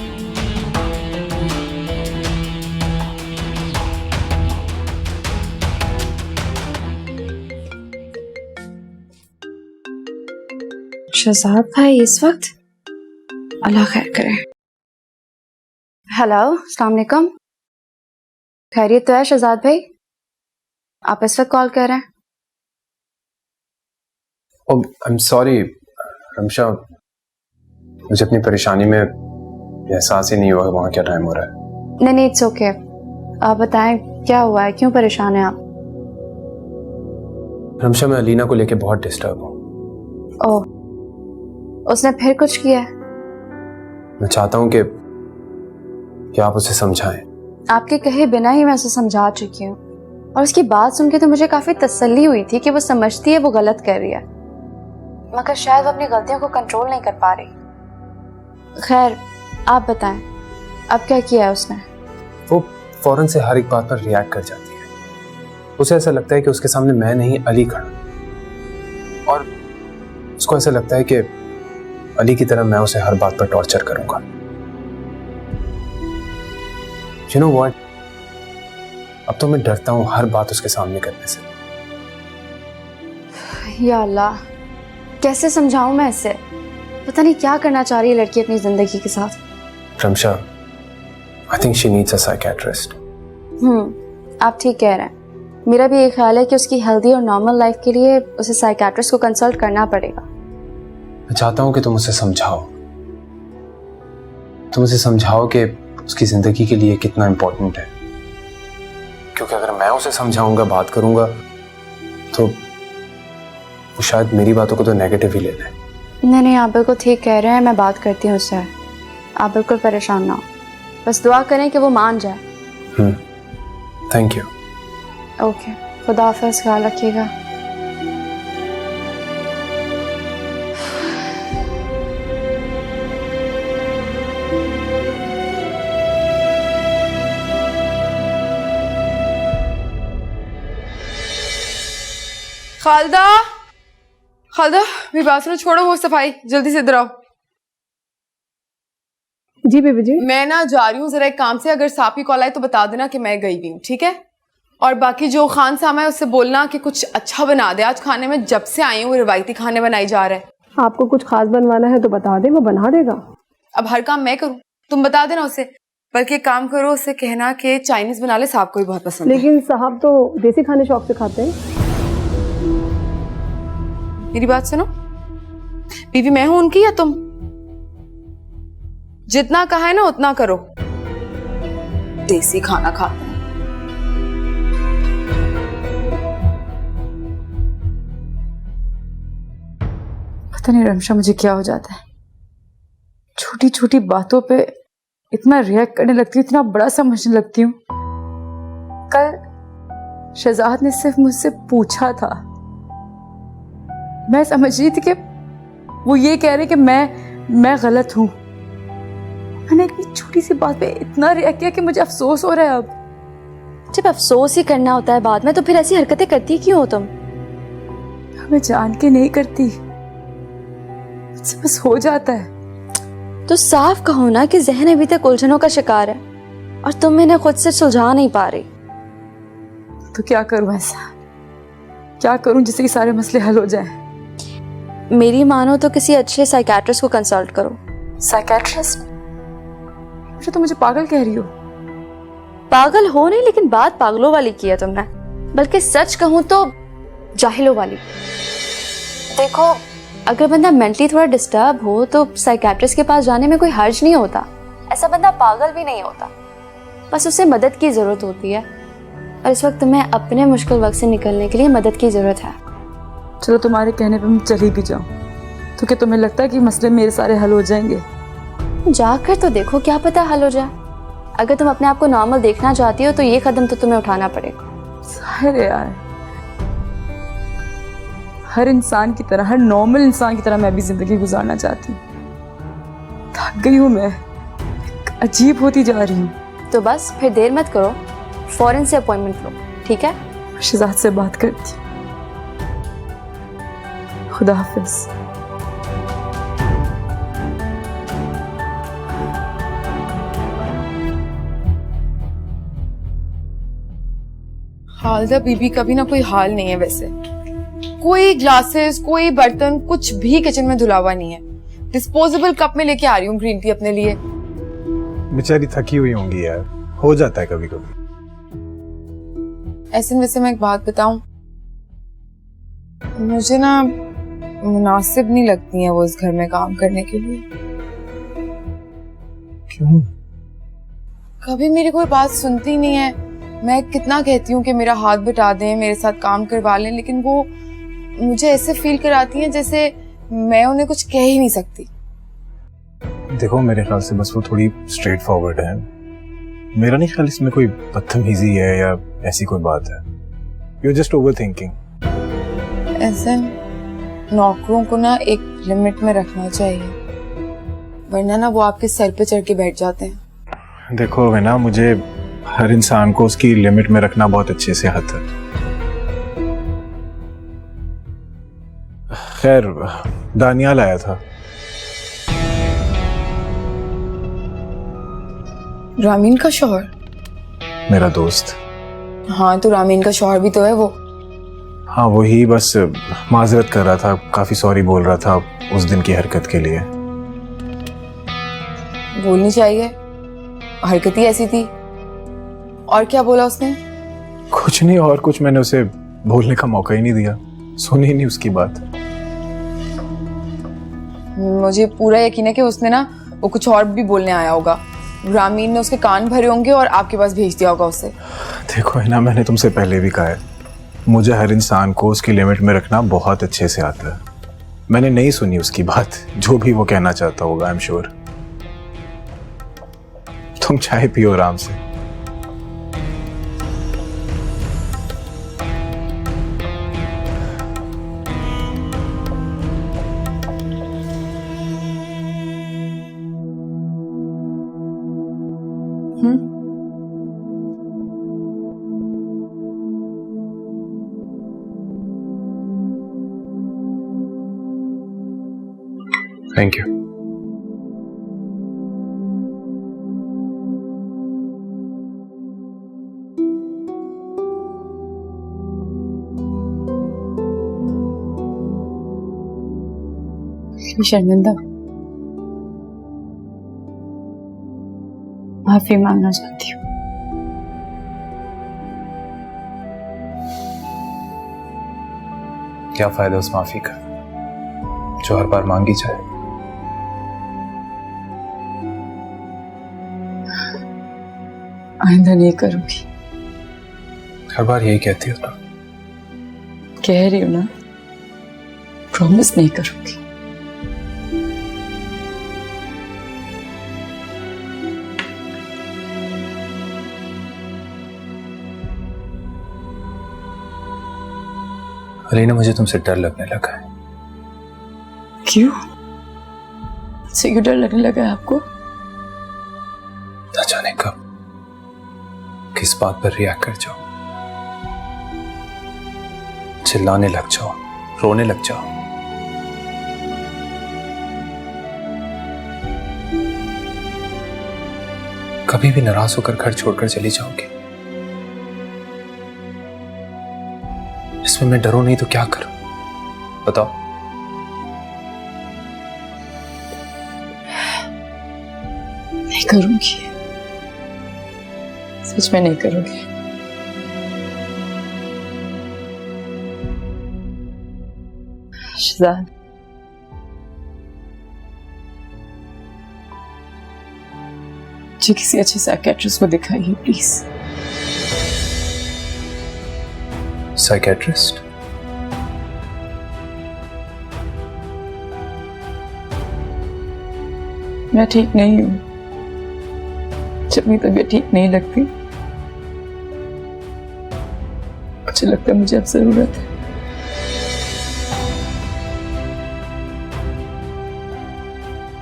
शहजाद भाई इस वक्त? अल्लाह खैर करे। हेलो, अस्सलाम वालेकुम। खैरियत तो है शहजाद भाई? आप इस वक्त कॉल कर रहे हैं? ओह, आई एम सॉरी रमशा, मुझे अपनी परेशानी में एहसास ही नहीं हुआ वहाँ क्या टाइम हो रहा है। नहीं, इट्स ओके। आप बताएं क्या हुआ है, क्यों परेशान हैं आप? रमशा, मैं अलीना को लेके बहुत डिस्टर्ब हूँ। ओह, उसने फिर कुछ किया है? मैं चाहता हूँ कि आप उसे समझाएं। आपके कहे बिना ही मैं उसे समझा चुकी हूँ, और उसकी बात सुन के तो मुझे काफी तसल्ली हुई थी कि वो समझती है वो गलत कर रही है, मगर शायद वो अपनी गलतियों को कंट्रोल नहीं कर पा रही। खैर, आप बताएं अब क्या किया है उसने? वो फौरन से हर एक बात पर रिएक्ट कर जाती है। उसे ऐसा लगता है कि उसके सामने मैं नहीं अली खड़ा, और उसको ऐसा लगता है कि अली की तरह मैं उसे हर बात पर टॉर्चर करूंगा। You know what? अब तो मैं डरता हूं हर बात उसके सामने करने से। या अल्लाह, कैसे समझाऊं मैं इसे? पता नहीं क्या करना चाह रही है लड़की अपनी जिंदगी के साथ। Ramsha, I think she needs a psychiatrist। आप ठीक कह रहे हैं। मेरा भी ये ख्याल है कि उसकी हेल्दी और नॉर्मल लाइफ के लिए उसे साइकियाट्रिस्ट को कंसल्ट करना पड़ेगा। मैं चाहता हूं कि तुम उसे समझाओ, तुम उसे समझाओ कि उसकी जिंदगी के लिए कितना इंपॉर्टेंट है, क्योंकि अगर मैं उसे समझाऊंगा, बात करूंगा, तो वो शायद मेरी बातों को तो नेगेटिव ही ले ले। नहीं, आप बिल्कुल ठीक कह रहे हैं। मैं बात करती हूँ उससे, आप बिल्कुल परेशान ना हो, बस दुआ करें कि वो मान जाए। Thank you. ओके, खुदा हाफिज़, ख्याल रखिएगा। खालदा, खालदा, मेरी बात सुनो, छोड़ो वो सफाई, जल्दी से इधर आओ। जी बेबी जी। मैं ना जा रही हूँ जरा एक काम से, अगर सांप की कॉल आए तो बता देना कि मैं गई हुई हूँ, ठीक है? और बाकी जो खान सामा है उससे बोलना कि कुछ अच्छा बना दे। आज खाने में जब से आई हूँ रिवायती खाने बनाई जा रहे हैं। आपको कुछ खास बनवाना है तो बता दे, वो बना देगा। अब हर काम मैं करूँ? तुम बता देना उसे। बल्कि एक काम करो, उससे कहना कि चाइनीज बना ले, साहब को भी बहुत पसंद है। लेकिन साहब तो देसी खाने शौक से खाते हैं। मेरी बात सुनो, बीवी मैं हूं उनकी या तुम? जितना कहा है ना उतना करो। देसी खाना खाते हैं। पता नहीं रमशा मुझे क्या हो जाता है, छोटी छोटी बातों पे इतना रिएक्ट करने लगती हूँ, इतना बड़ा समझने लगती हूँ। कल शहजाद ने सिर्फ मुझसे पूछा था, मैं समझ रही थी कि वो ये कह रहे कि मैं गलत हूँ। मैंने एक छोटी सी बात पे इतना रिएक्ट किया कि मुझे अफसोस हो रहा है अब। जब अफसोस ही करना होता है बाद में तो फिर ऐसी हरकतें करती क्यों हो तुम? मैं जान के नहीं करती, मुझसे बस हो जाता है। तो साफ कहो ना कि जहन अभी तक उलझनों का शिकार है और तुम इन्हें खुद से सुलझा नहीं पा रही। तो क्या करूं, ऐसा क्या करूं जिससे ये सारे मसले हल हो जाएं? मेरी मानो तो किसी अच्छे साइकियाट्रिस्ट को कंसल्ट करो। साइकियाट्रिस्ट? मुझे तो मुझे पागल कह रही हो। पागल हो नहीं, लेकिन बात पागलों वाली की है तुमने, बल्कि सच कहूं तो जाहिलों वाली। देखो, अगर बंदा मेंटली थोड़ा डिस्टर्ब हो तो साइकियाट्रिस्ट के पास जाने में कोई हर्ज नहीं होता। ऐसा बंदा पागल भी नहीं होता, बस उसे मदद की जरूरत होती है। और इस वक्त तुम्हें अपने मुश्किल वक्त से निकलने के लिए मदद की जरूरत है। चलो तुम्हारे कहने पे मैं चली भी जाऊं तो क्या तुम्हें लगता है कि मसले मेरे सारे हल हो जाएंगे? जाकर तो देखो, क्या पता हल हो जाए। अगर तुम अपने आप को नॉर्मल देखना चाहती हो तो ये कदम तो तुम्हें उठाना पड़ेगा। जाहिर है यार, हर इंसान की तरह, हर नॉर्मल इंसान की तरह मैं भी जिंदगी गुजारना चाहती हूँ। थक गई हूँ मैं, अजीब होती जा रही हूँ। तो बस फिर देर मत करो, फौरन से अपॉइंटमेंट लो, ठीक है? शहजाद से बात करती हूँ। खुदा हाफिज। खालदा बीबी का भी ना कोई हाल नहीं है वैसे। कोई ग्लासेस, कोई बर्तन, कुछ भी किचन में धुला हुआ नहीं है। डिस्पोजेबल कप में लेके आ रही हूँ ग्रीन टी अपने लिए। बेचारी थकी हुई होंगी यार, हो जाता है कभी कभी। ऐसे वैसे मैं एक बात बताऊं, मुझे ना मुनासिब नहीं लगती है वो इस घर में काम करने के लिए। क्यों? कभी मेरी कोई बात सुनती नहीं है। मैं कितना कहती हूँ कि मेरा हाथ बटा दें, मेरे साथ काम करवा लें, लेकिन वो मुझे ऐसे फील कराती हैं जैसे मैं उन्हें कुछ कह ही नहीं सकती। देखो, मेरे ख्याल से बस वो थोड़ी स्ट्रेट फॉरवर्ड है। मेरा नहीं ख्याल इसमें कोई बदतमीजी है या ऐसी कोई बात है। You are just overthinking. ऐसे नौकरों को ना एक लिमिट में रखना चाहिए, वरना ना वो आपके सर पे चढ़ के बैठ जाते हैं। देखो है ना, मुझे हर इंसान को उसकी लिमिट में रखना बहुत अच्छे से आता है। खैर, दानियाल आया था। रामीन का शौहर? मेरा दोस्त। हाँ, तो रामीन का शौहर भी तो है वो। हाँ, वही बस माजरत कर रहा था, काफी सॉरी बोल रहा था उस दिन की हरकत के लिए। बोलनी चाहिए, हरकत ही ऐसी थी। और क्या बोला उसने? कुछ नहीं, और कुछ मैंने उसे बोलने का मौका ही नहीं दिया, सुनी ही नहीं उसकी बात। मुझे पूरा यकीन है कि उसने ना वो कुछ और भी बोलने आया होगा। रामीन ने उसके कान भरे होंगे और आपके पास भेज दिया होगा उसे। देखो है ना, मैंने तुमसे पहले भी कहा है, मुझे हर इंसान को उसकी लिमिट में रखना बहुत अच्छे से आता है। मैंने नहीं सुनी उसकी बात, जो भी वो कहना चाहता होगा। I am sure. तुम चाय पियो आराम से। Thank you. शर्मिंदा, माफी मांगना चाहती हूँ। क्या फायदा उस माफी का जो हर बार मांगी जाए। आइंदा नहीं करूंगी। हर बार यही कहती हो ना। कह रही हूँ ना, प्रॉमिस नहीं करूंगी। अलीना, मुझे तुमसे डर लगने लगा है। क्यों? मुझसे क्यों डर लगने लगा है आपको? न जाने कब किस बात पर रिएक्ट कर जाओ, चिल्लाने लग जाओ, रोने लग जाओ। कभी भी नाराज होकर घर छोड़कर चली जाओगे। इसमें मैं डरूं नहीं तो क्या करूं, बताओ। नहीं करूंगी, सच में नहीं करूंगी। शहजाद, मुझे किसी अच्छे साइकियाट्रिस्ट को दिखाइए प्लीज। साइकियाट्रिस्ट? मैं ठीक नहीं हूं। जब मेरी तबीयत ठीक नहीं लगती, मुझे लगता है मुझे अब जरूरत है।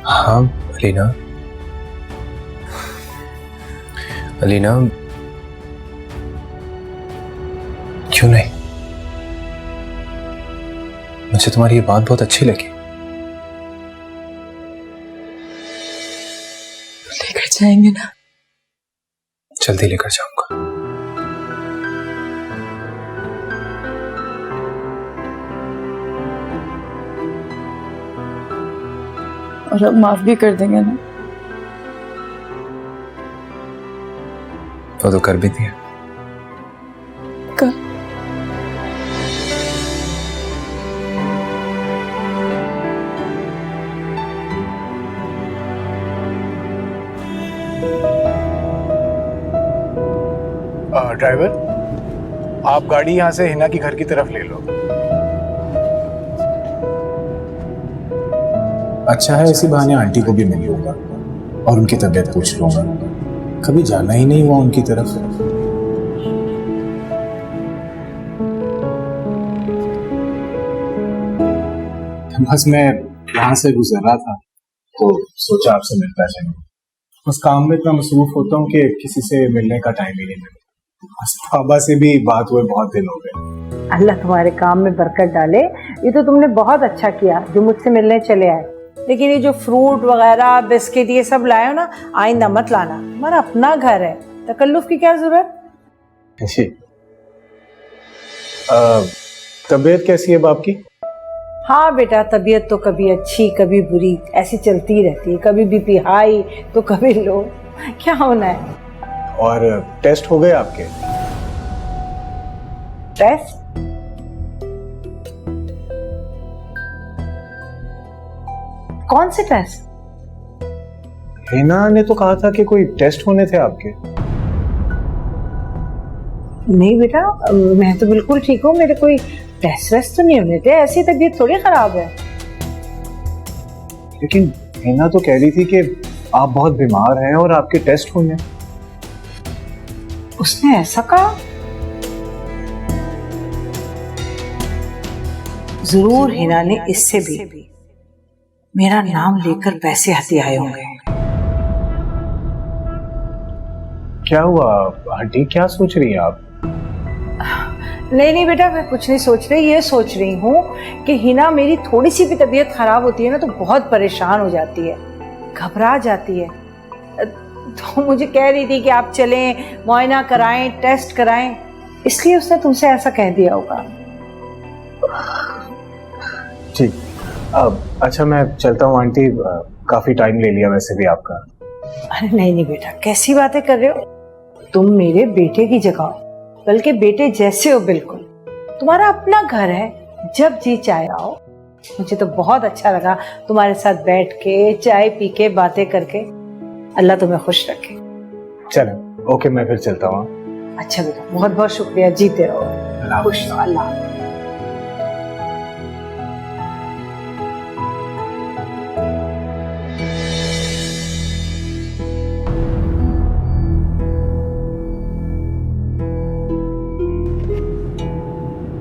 हाँ अलीना, अलीना, क्यों नहीं? मुझे तुम्हारी ये बात बहुत अच्छी लगी। लेकर जाएंगे ना? जल्दी लेकर जाऊंगा। और अब माफ भी कर देंगे ना? वो तो कर भी दिया। कब? ड्राइवर, आप गाड़ी यहां से हिना की घर की तरफ ले लो। अच्छा है, इसी बहाने आंटी को भी मिल लूंगा और उनकी तबीयत पूछ लूंगा। कभी जाना ही नहीं हुआ उनकी तरफ। बस मैं यहाँ से गुजर रहा था तो सोचा आपसे मिलता जाऊं। उस काम में इतना मसरूफ होता हूँ कि किसी से मिलने का टाइम ही नहीं मिलता। बाबा से भी बात हुए बहुत दिन हो गए। अल्लाह तुम्हारे काम में बरकत डाले। ये तो तुमने बहुत अच्छा किया जो मुझसे मिलने चले आए, लेकिन ये जो फ्रूट वगैरह बिस्किट ये सब लाए हो ना, आइंदा मत लाना। हमारा अपना घर है, तकल्लुफ की क्या जरूरत। जी, तबीयत कैसी है बाप की? हाँ बेटा, तबीयत तो कभी अच्छी कभी बुरी ऐसी चलती रहती है। कभी बीपी हाई तो कभी लो। क्या होना है? और टेस्ट हो गए आपके? टेस्ट? कौन से टेस्ट? हिना ने तो कहा था कि कोई टेस्ट होने थे आपके। नहीं बेटा, मैं तो बिल्कुल ठीक हूँ। मेरे कोई टेस्ट वेस्ट तो नहीं होने थे। ऐसी तबीयत थोड़ी खराब है। लेकिन हिना तो कह रही थी कि आप बहुत बीमार हैं और आपके टेस्ट होने। उसने ऐसा कहा? जरूर हिना ने इससे भी मेरा नाम लेकर पैसे हथियाए होंगे। क्या हुआ आंटी, क्या सोच रही हैं आप? नहीं बेटा, मैं कुछ नहीं सोच रही, ये सोच रही हूँ कि हिना मेरी थोड़ी सी भी तबीयत खराब होती है ना तो बहुत परेशान हो जाती है, घबरा जाती है। तो मुझे कह रही थी कि आप चलें, मुआयना कराएं, टेस्ट कराएं, इसलिए उसने तुमसे ऐसा कह दिया होगा। ठीक, अब अच्छा मैं चलता हूँ आंटी, काफी टाइम ले लिया वैसे भी आपका। अरे नहीं बेटा, कैसी बातें कर रहे हो, तुम मेरे बेटे की जगह हो, बल्कि बेटे जैसे हो बिल्कुल। तुम्हारा अपना घर है, जब जी चाहे आओ। मुझे तो बहुत अच्छा लगा तुम्हारे साथ बैठ के चाय पी के बातें करके। अल्लाह तुम्हें खुश रखे। चलो ओके, मैं फिर चलता हूँ। अच्छा बेटा, बहुत बहुत शुक्रिया, जीते रहो, खुश रहो। अल्लाह।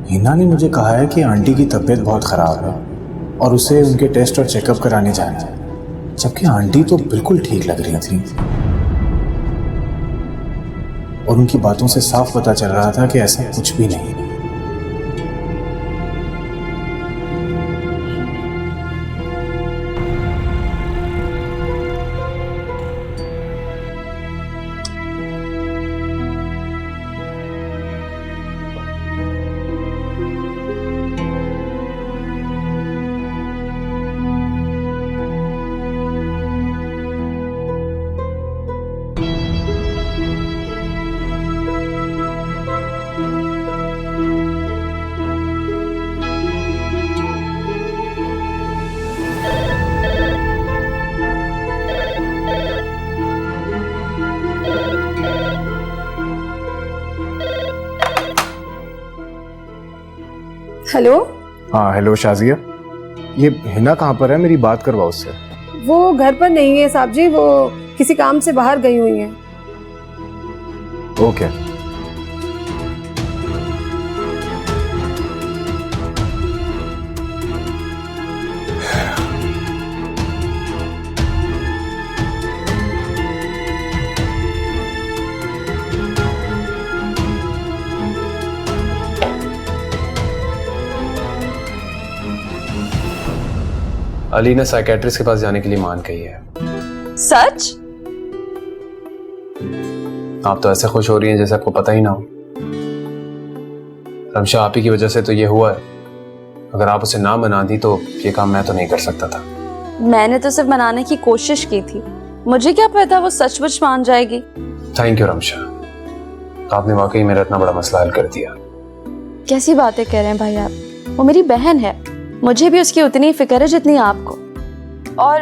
हिना ने मुझे कहा है कि आंटी की तबीयत बहुत ख़राब है और उसे उनके टेस्ट और चेकअप कराने जाना है, जबकि आंटी तो बिल्कुल ठीक लग रही थी और उनकी बातों से साफ पता चल रहा था कि ऐसा कुछ भी नहीं। हेलो। हाँ हेलो शाजिया, ये हिना कहाँ पर है? मेरी बात करवाओ उससे। वो घर पर नहीं है साहब जी, वो किसी काम से बाहर गई हुई हैं। ओके। अली ने साइकेट्रिस्ट के पास जाने के लिए मान कही है। सच? आप तो ऐसे खुश हो रही हैं जैसे आपको पता ही ना हो। रमशा, आप ही की वजह से तो ये हुआ है। अगर आप उसे ना मना दी तो ये काम मैं तो नहीं कर सकता था। मैंने तो सिर्फ मनाने की कोशिश की थी, मुझे क्या पता वो सचमुच मान जाएगी। थैंक यू रमशा, आपने वाकई मेरा इतना बड़ा मसला हल कर दिया। कैसी बातें कह रहे हैं भाई आप, वो मेरी बहन है, मुझे भी उसकी उतनी फिक्र है जितनी आपको, और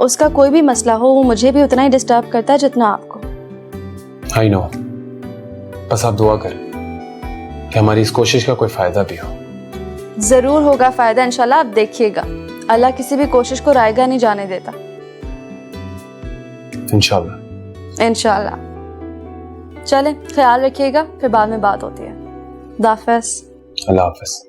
उसका कोई भी मसला हो वो मुझे भी उतना ही डिस्टर्ब करता है जितना आपको। आई नो, बस आप दुआ करें कि हमारी इस कोशिश का कोई फायदा भी हो। जरूर होगा फायदा इंशाल्लाह, आप देखिएगा। अल्लाह किसी भी कोशिश को रायगा नहीं जाने देता। इंशाल्लाह इंशाल्लाह। चले, ख्याल रखिएगा, फिर बाद में बात होती है। दाफिज। अल्लाह हाफिज।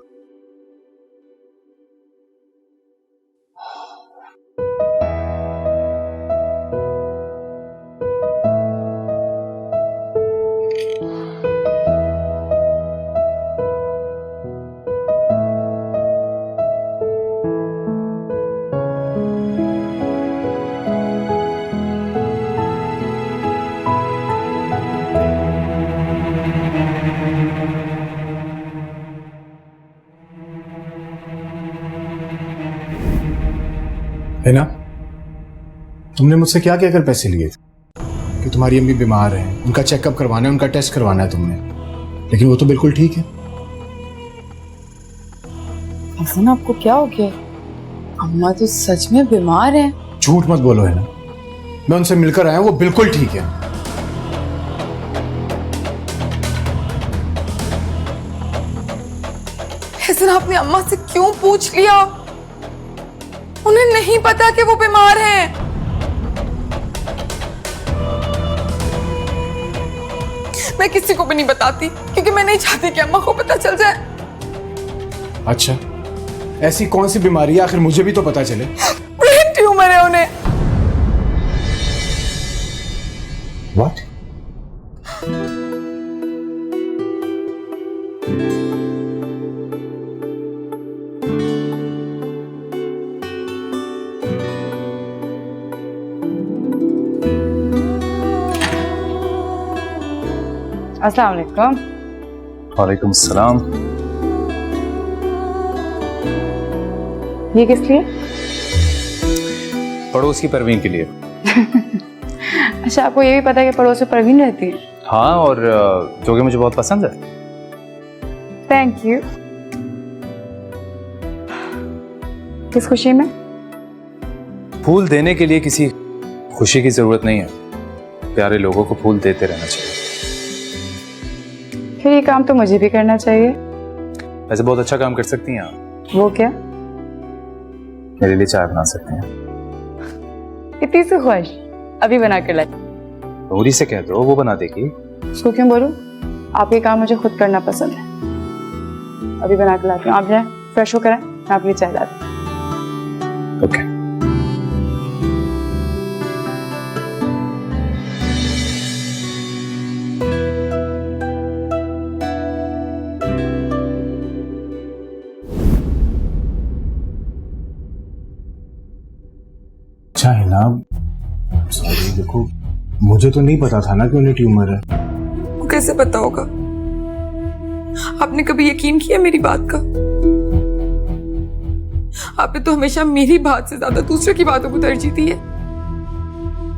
है ना, तुमने मुझसे क्या कहकर पैसे लिए थे कि तुम्हारी अम्मी बीमार हैं, उनका चेकअप करवाना है, उनका टेस्ट करवाना है तुमने, लेकिन वो तो बिल्कुल ठीक है। हसन, आपको क्या हो गया? अम्मा तो सच में बीमार हैं। झूठ मत बोलो है ना, मैं उनसे मिलकर आया हूं, वो बिल्कुल ठीक है। हसन, आपने अम्मा से क्यों पूछ लिया? उन्हें नहीं पता कि वो बीमार हैं। मैं किसी को भी नहीं बताती क्योंकि मैं नहीं चाहती कि अम्मा को पता चल जाए। अच्छा, ऐसी कौन सी बीमारी है आखिर, मुझे भी तो पता चले। ब्रेन ट्यूमर है उन्हें। व्हाट? अस्सलाम वालेकुम। वालेकुम सलाम। ये किस लिए? पड़ोस की परवीन के लिए। अच्छा, आपको ये भी पता है कि पड़ोस में परवीन रहती है? हाँ, और जो कि मुझे बहुत पसंद है। Thank you. किस खुशी में? फूल देने के लिए किसी खुशी की जरूरत नहीं है, प्यारे लोगों को फूल देते रहना चाहिए। फिर ये काम तो मुझे भी करना चाहिए। वैसे बहुत अच्छा काम कर सकती हैं आप। वो क्या? मेरे लिए चाय बना सकते हैं। इतनी सी ख्वाहिश अभी बना कर लाई। नूरी से कह दो, वो बना देगी। उसको क्यों बोलूं? आपके काम मुझे खुद करना पसंद है। अभी बना के लाती हूँ, आप जाए फ्रेश होकर आए, मैं आपके लिए चाय लाती हूँ। ओके। अच्छा है ना, सॉरी, देखो मुझे तो नहीं पता था ना कि उन्हें ट्यूमर है। वो कैसे पता होगा? आपने कभी यकीन किया मेरी बात का? आपने तो हमेशा मेरी बात से ज्यादा दूसरे की बातों को तरजीह दी है।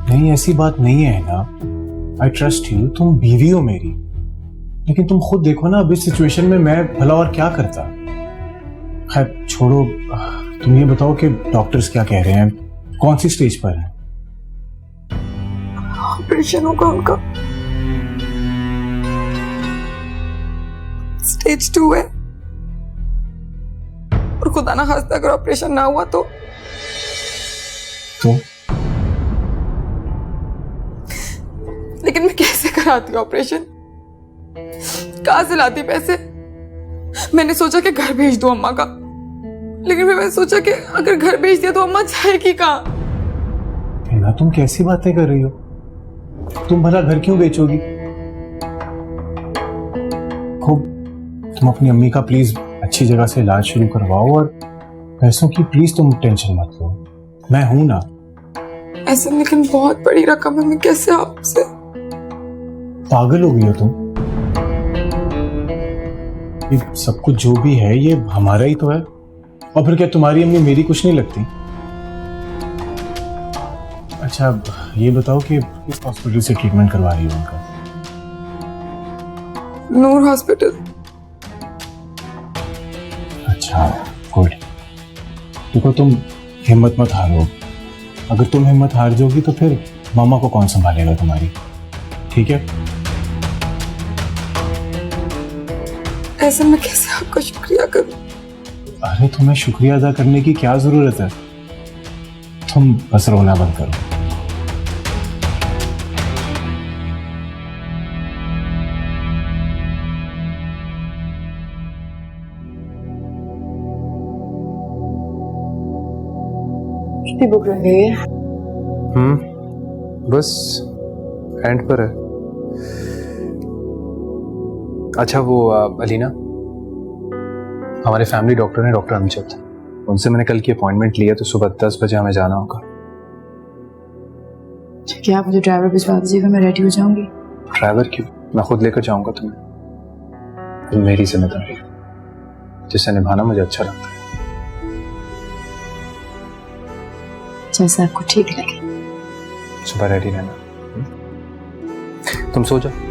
नहीं, ऐसी बात नहीं है ना। आई ट्रस्ट यू, तुम बीवी हो मेरी, लेकिन तुम खुद देखो ना, अब इस सिचुएशन में मैं भला और क्या करता। खैर छोड़ो, तुम ये बताओ कि डॉक्टर्स क्या कह रहे हैं, कौन सी स्टेज पर है? ऑपरेशन होगा उनका, स्टेज 2 है, और खुदा ना खास्ता अगर ऑपरेशन ना हुआ तो लेकिन मैं कैसे कराती ऑपरेशन? कहां से लाती पैसे? मैंने सोचा कि घर भेज दूं अम्मा का, लेकिन फिर मैंने सोचा कि अगर घर भेज दिया तो अम्मा जाएगी कहां? ना, तुम कैसी बातें कर रही हो? तुम भला घर क्यों बेचोगी? खूब, तुम अपनी अम्मी का प्लीज अच्छी जगह से इलाज शुरू करवाओ, और पैसों की प्लीज तुम टेंशन मत लो, मैं हूं ना। ऐसे लेकिन बहुत बड़ी रकम है, मैं कैसे आपसे? पागल हो गई हो तुम? ये सब कुछ जो भी है ये हमारा ही तो है, और फिर क्या तुम्हारी अम्मी मेरी कुछ नहीं लगती? अच्छा ये बताओ कि किस हॉस्पिटल से ट्रीटमेंट करवा रही हो उनका? नूर हॉस्पिटल। अच्छा गुड। देखो तुम हिम्मत मत हारो, अगर तुम हिम्मत हार जाओगी तो फिर मामा को कौन संभालेगा तुम्हारी, ठीक है? ऐसे मैं कैसे आपका शुक्रिया करूं? अरे तुम्हें शुक्रिया अदा करने की क्या जरूरत है, तुम बस रोना बंद करो। कितनी बुक रह गई है? बस एंड पर है। अच्छा वो अलीना, हमारे फैमिली डॉक्टर हैं डॉक्टर अमजद, उनसे मैंने कल की अपॉइंटमेंट लिया, तो सुबह 10 बजे हमें जाना होगा। क्या आप मुझे ड्राइवर भिजवा दीजिएगा, मैं रेडी हो जाऊंगी। ड्राइवर क्यों, मैं खुद लेकर जाऊंगा तुम्हें, तुम मेरी जिम्मेदारी जिसे निभाना मुझे अच्छा लगता है। जैसा आपको ठीक लगे। सुबह रेडी रहना, तुम सो जाओ।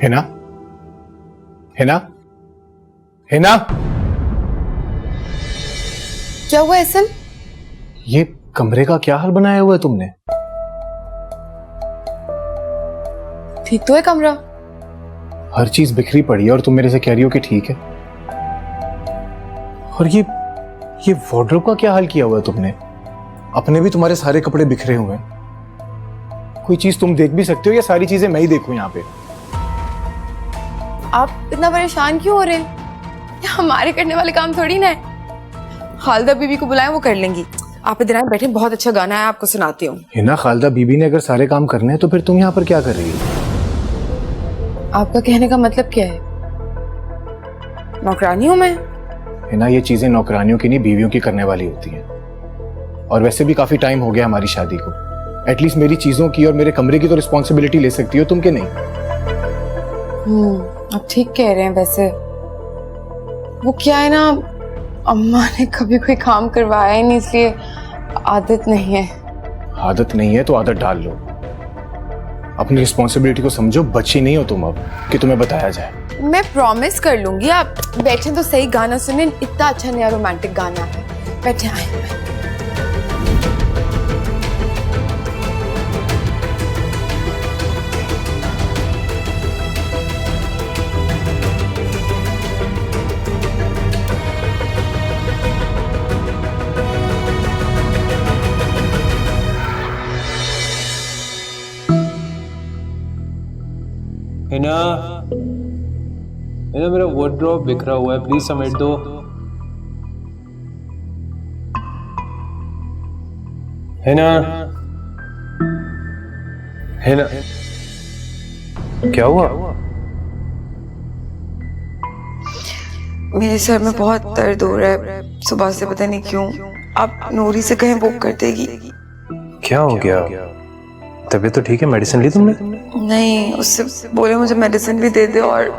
हिना, हिना, हिना, क्या हुआ एहसन? ये कमरे का क्या हाल बनाया हुआ है तुमने? ठीक तो है कमरा? हर चीज बिखरी पड़ी है और तुम मेरे से कह रही हो कि ठीक है। और ये वार्डरोब का क्या हाल किया हुआ है तुमने? अपने भी तुम्हारे सारे कपड़े बिखरे हुए हैं। कोई चीज तुम देख भी सकते हो या सारी चीजें मैं ही देखूं यहाँ पे? आप इतना परेशान क्यों हो रहे हैं? ये हमारे करने वाले काम थोड़ी ना है। खालिदा बीबी को बुलाएं, वो कर लेंगी। आप इधर आए बैठे, बहुत अच्छा गाना है, आपको सुनाती हूँ। हिना, खालिदा बीबी ने अगर सारे काम करने हैं तो फिर तुम यहाँ पर क्या कर रही हो? आपका कहने का मतलब क्या है? नौकरानी हूँ मैं? हिना, ये चीजें नौकरानियों की नहीं, बीवियों की करने वाली होती हैं। और वैसे भी काफी टाइम हो गया हमारी शादी को। एटलीस्ट मेरी चीजों की और मेरे कमरे की तो रिस्पॉन्सिबिलिटी ले सकती हो तुम, के नहीं? आप ठीक कह रहे हैं। वैसे वो क्या है ना, अम्मा ने कभी कोई काम करवाया ही नहीं, इसलिए आदत नहीं है। आदत नहीं है तो आदत डाल लो। अपनी रिस्पॉन्सिबिलिटी को समझो, बच्ची नहीं हो तुम अब कि तुम्हें बताया जाए। मैं प्रॉमिस कर लूंगी। आप बैठे तो सही, गाना सुने, इतना अच्छा नया रोमांटिक गाना है। बैठे आए। हिना, हिना मेरा वार्डरोब बिखरा हुआ है, प्लीज समेट दो। हिना, हिना, क्या हुआ? मेरे सर में बहुत दर्द हो रहा है सुबह से, पता नहीं क्यों। आप नूरी से कहें, बुक कर देगी। क्या हो गया? तबीयत तो ठीक है? मेडिसिन ली तुमने? नहीं, उससे बोले मुझे मेडिसिन भी दे दे और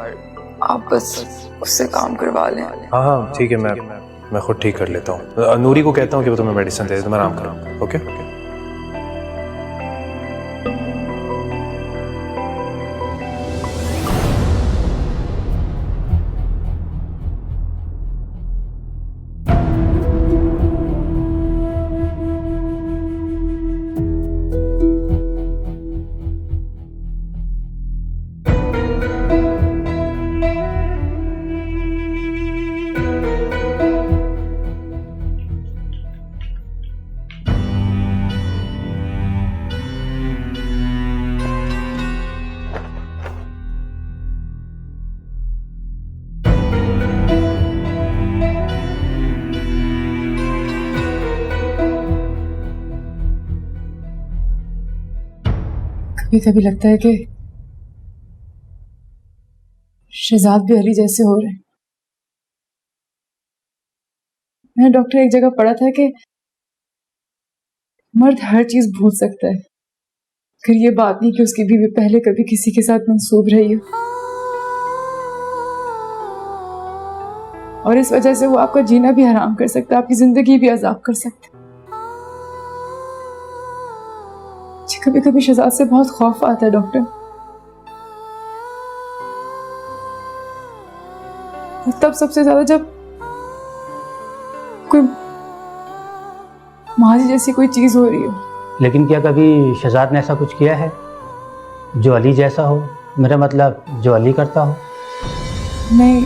आप बस उससे काम करवा लें। हाँ हाँ ठीक है, मैं खुद ठीक कर लेता हूँ। नूरी को कहता हूँ कि वो तुम्हें मेडिसिन दे दे, तुम आराम करो। ओके? कभी कभी लगता है कि शहजाद भी अली जैसे हो रहे हैं। मैंने डॉक्टर एक जगह पढ़ा था कि मर्द हर चीज भूल सकता है, फिर ये बात नहीं कि उसकी बीवी पहले कभी किसी के साथ मंसूब रही हो, और इस वजह से वो आपका जीना भी हराम कर सकता है, आपकी जिंदगी भी अजाब कर सकता है। कभी कभी शहजाद से बहुत खौफ आता है डॉक्टर, और तब सबसे ज्यादा जब कोई माजी जैसी कोई चीज हो रही हो। लेकिन क्या कभी शहजाद ने ऐसा कुछ किया है जो अली जैसा हो? मेरा मतलब जो अली करता हो। नहीं,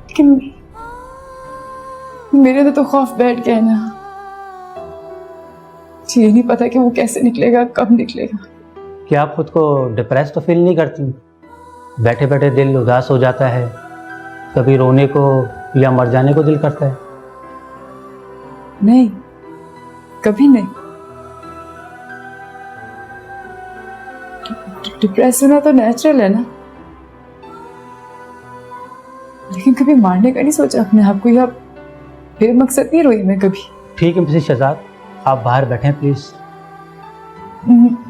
लेकिन मेरे तो खौफ बैठ गया है ना। मुझे ये नहीं पता कि वो कैसे निकलेगा, कब निकलेगा। क्या आप खुद को डिप्रेस तो फील नहीं करती? बैठे बैठे दिल उदास हो जाता है, कभी रोने को या मर जाने को दिल करता है? नहीं, कभी नहीं। डिप्रेस होना तो नेचुरल है ना, लेकिन कभी मारने का नहीं सोचा अपने आप को, या बेमकसद नहीं रोई मैं कभी। ठीक है मिसेस शहजाद, आप बाहर बैठें प्लीज।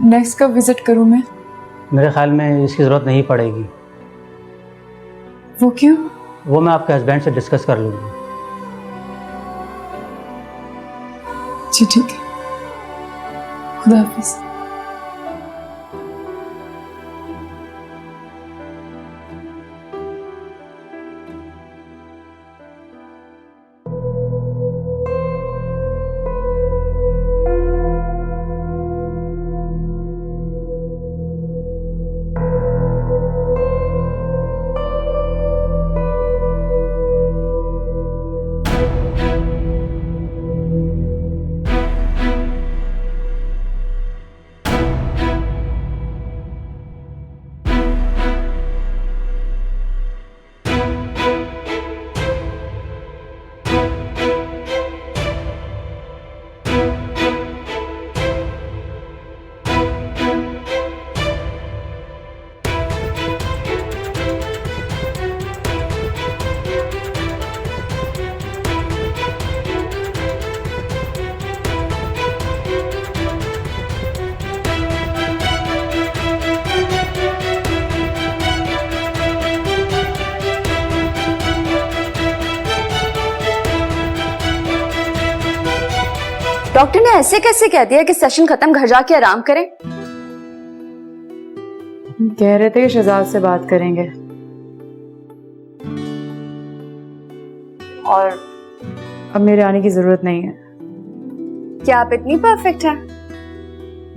नेक्स्ट कब विजिट करूं मैं? मेरे ख्याल में इसकी ज़रूरत नहीं पड़ेगी। वो क्यों? वो मैं आपके हस्बैंड से डिस्कस कर लूँगी। जी ठीक है, खुदा हाफिज। डॉक्टर ने ऐसे कैसे कह दिया कि सेशन खत्म, घर जाके आराम करें? कह रहे थे कि शहजाद से बात करेंगे और अब मेरे आने की जरूरत नहीं है। क्या आप इतनी परफेक्ट हैं?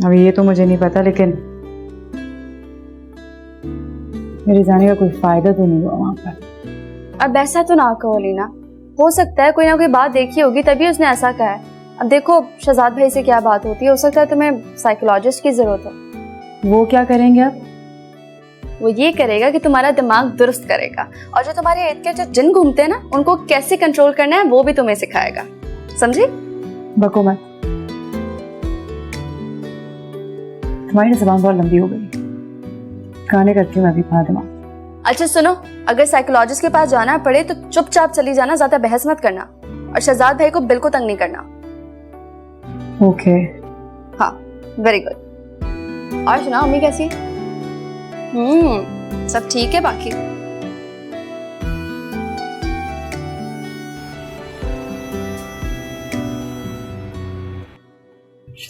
अब ये तो मुझे नहीं पता, लेकिन मेरे जाने का कोई फायदा तो नहीं हुआ वहां पर। अब ऐसा तो ना कहो लीना, हो सकता है कोई ना कोई बात देखी होगी तभी उसने ऐसा कहा है। अब देखो शहजाद भाई से क्या बात होती है, हो सकता है तुम्हें साइकोलॉजिस्ट की जरूरत हो। वो क्या करेंगे अब? वो ये करेगा कि तुम्हारा दिमाग दुरुस्त करेगा, और जो तुम्हारे इर्द गिर्द जो जिन घूमते हैं ना, उनको कैसे कंट्रोल करना है वो भी तुम्हें सिखाएगा। समझी? बको मत, तुम्हारी जबान बहुत लंबी हो गई। गाने करती हूँ मैं भी पा दिमाग। अच्छा सुनो, अगर साइकोलॉजिस्ट के पास जाना पड़े तो चुपचाप चली जाना, ज्यादा बहस मत करना, और शहजाद भाई को बिल्कुल तंग नहीं करना। ओके। हाँ, वेरी गुड। और सुना, अम्मी कैसी? सब ठीक है बाकी?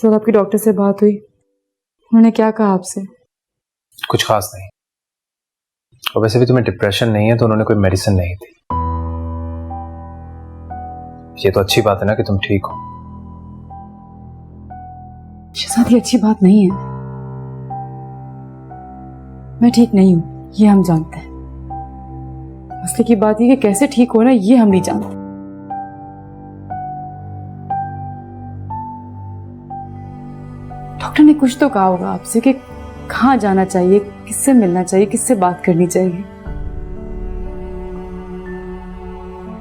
तो आपकी डॉक्टर से बात हुई, उन्होंने क्या कहा आपसे? कुछ खास नहीं, और वैसे भी तुम्हें डिप्रेशन नहीं है तो उन्होंने कोई मेडिसिन नहीं दी। ये तो अच्छी बात है ना कि तुम ठीक हो। शहजाद, ये अच्छी बात नहीं है। मैं ठीक नहीं हूं, ये हम जानते हैं। मसले की बात ये कि कैसे ठीक होना ये हम नहीं जानते। डॉक्टर ने कुछ तो कहा होगा आपसे कि कहाँ जाना चाहिए, किससे मिलना चाहिए, किससे बात करनी चाहिए।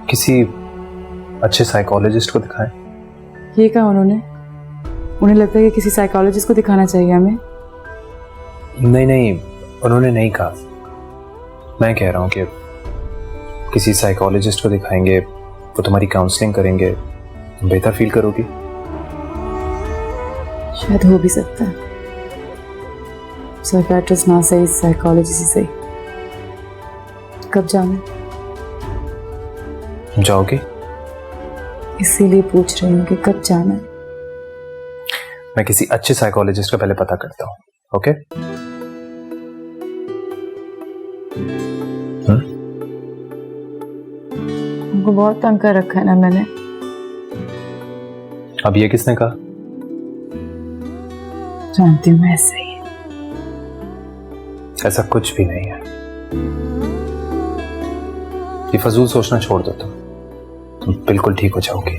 किसी अच्छे साइकोलॉजिस्ट को दिखाएं। ये कहा उन्होंने? उन्हें लगता है कि किसी साइकोलॉजिस्ट को दिखाना चाहिए हमें? नहीं, उन्होंने नहीं कहा। मैं कह रहा हूं कि किसी साइकोलॉजिस्ट को दिखाएंगे, वो तुम्हारी काउंसलिंग करेंगे, तुम बेहतर फील करोगी। शायद हो भी सकता है। साइकियाट्रिस्ट ना सही, साइकोलॉजिस्ट ही सही। कब जाना? जाओगे? इसीलिए पूछ रही हूँ कि कब जाना है। मैं किसी अच्छे साइकोलॉजिस्ट का पहले पता करता हूँ। ओके? उनको बहुत तंग कर रखा है ना मैंने। अब ये किसने कहा? जानती हूँ मैं ऐसा ही है। ऐसा कुछ भी नहीं है। ये फजूल सोचना छोड़ दो तुम बिल्कुल ठीक हो जाओगे।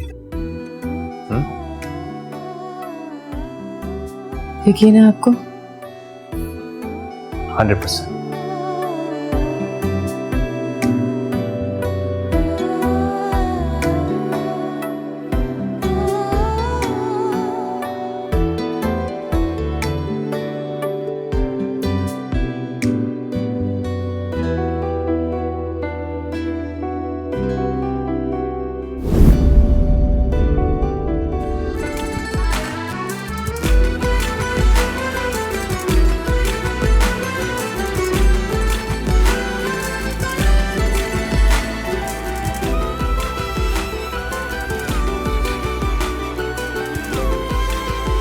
यकीन है आपको? 100%।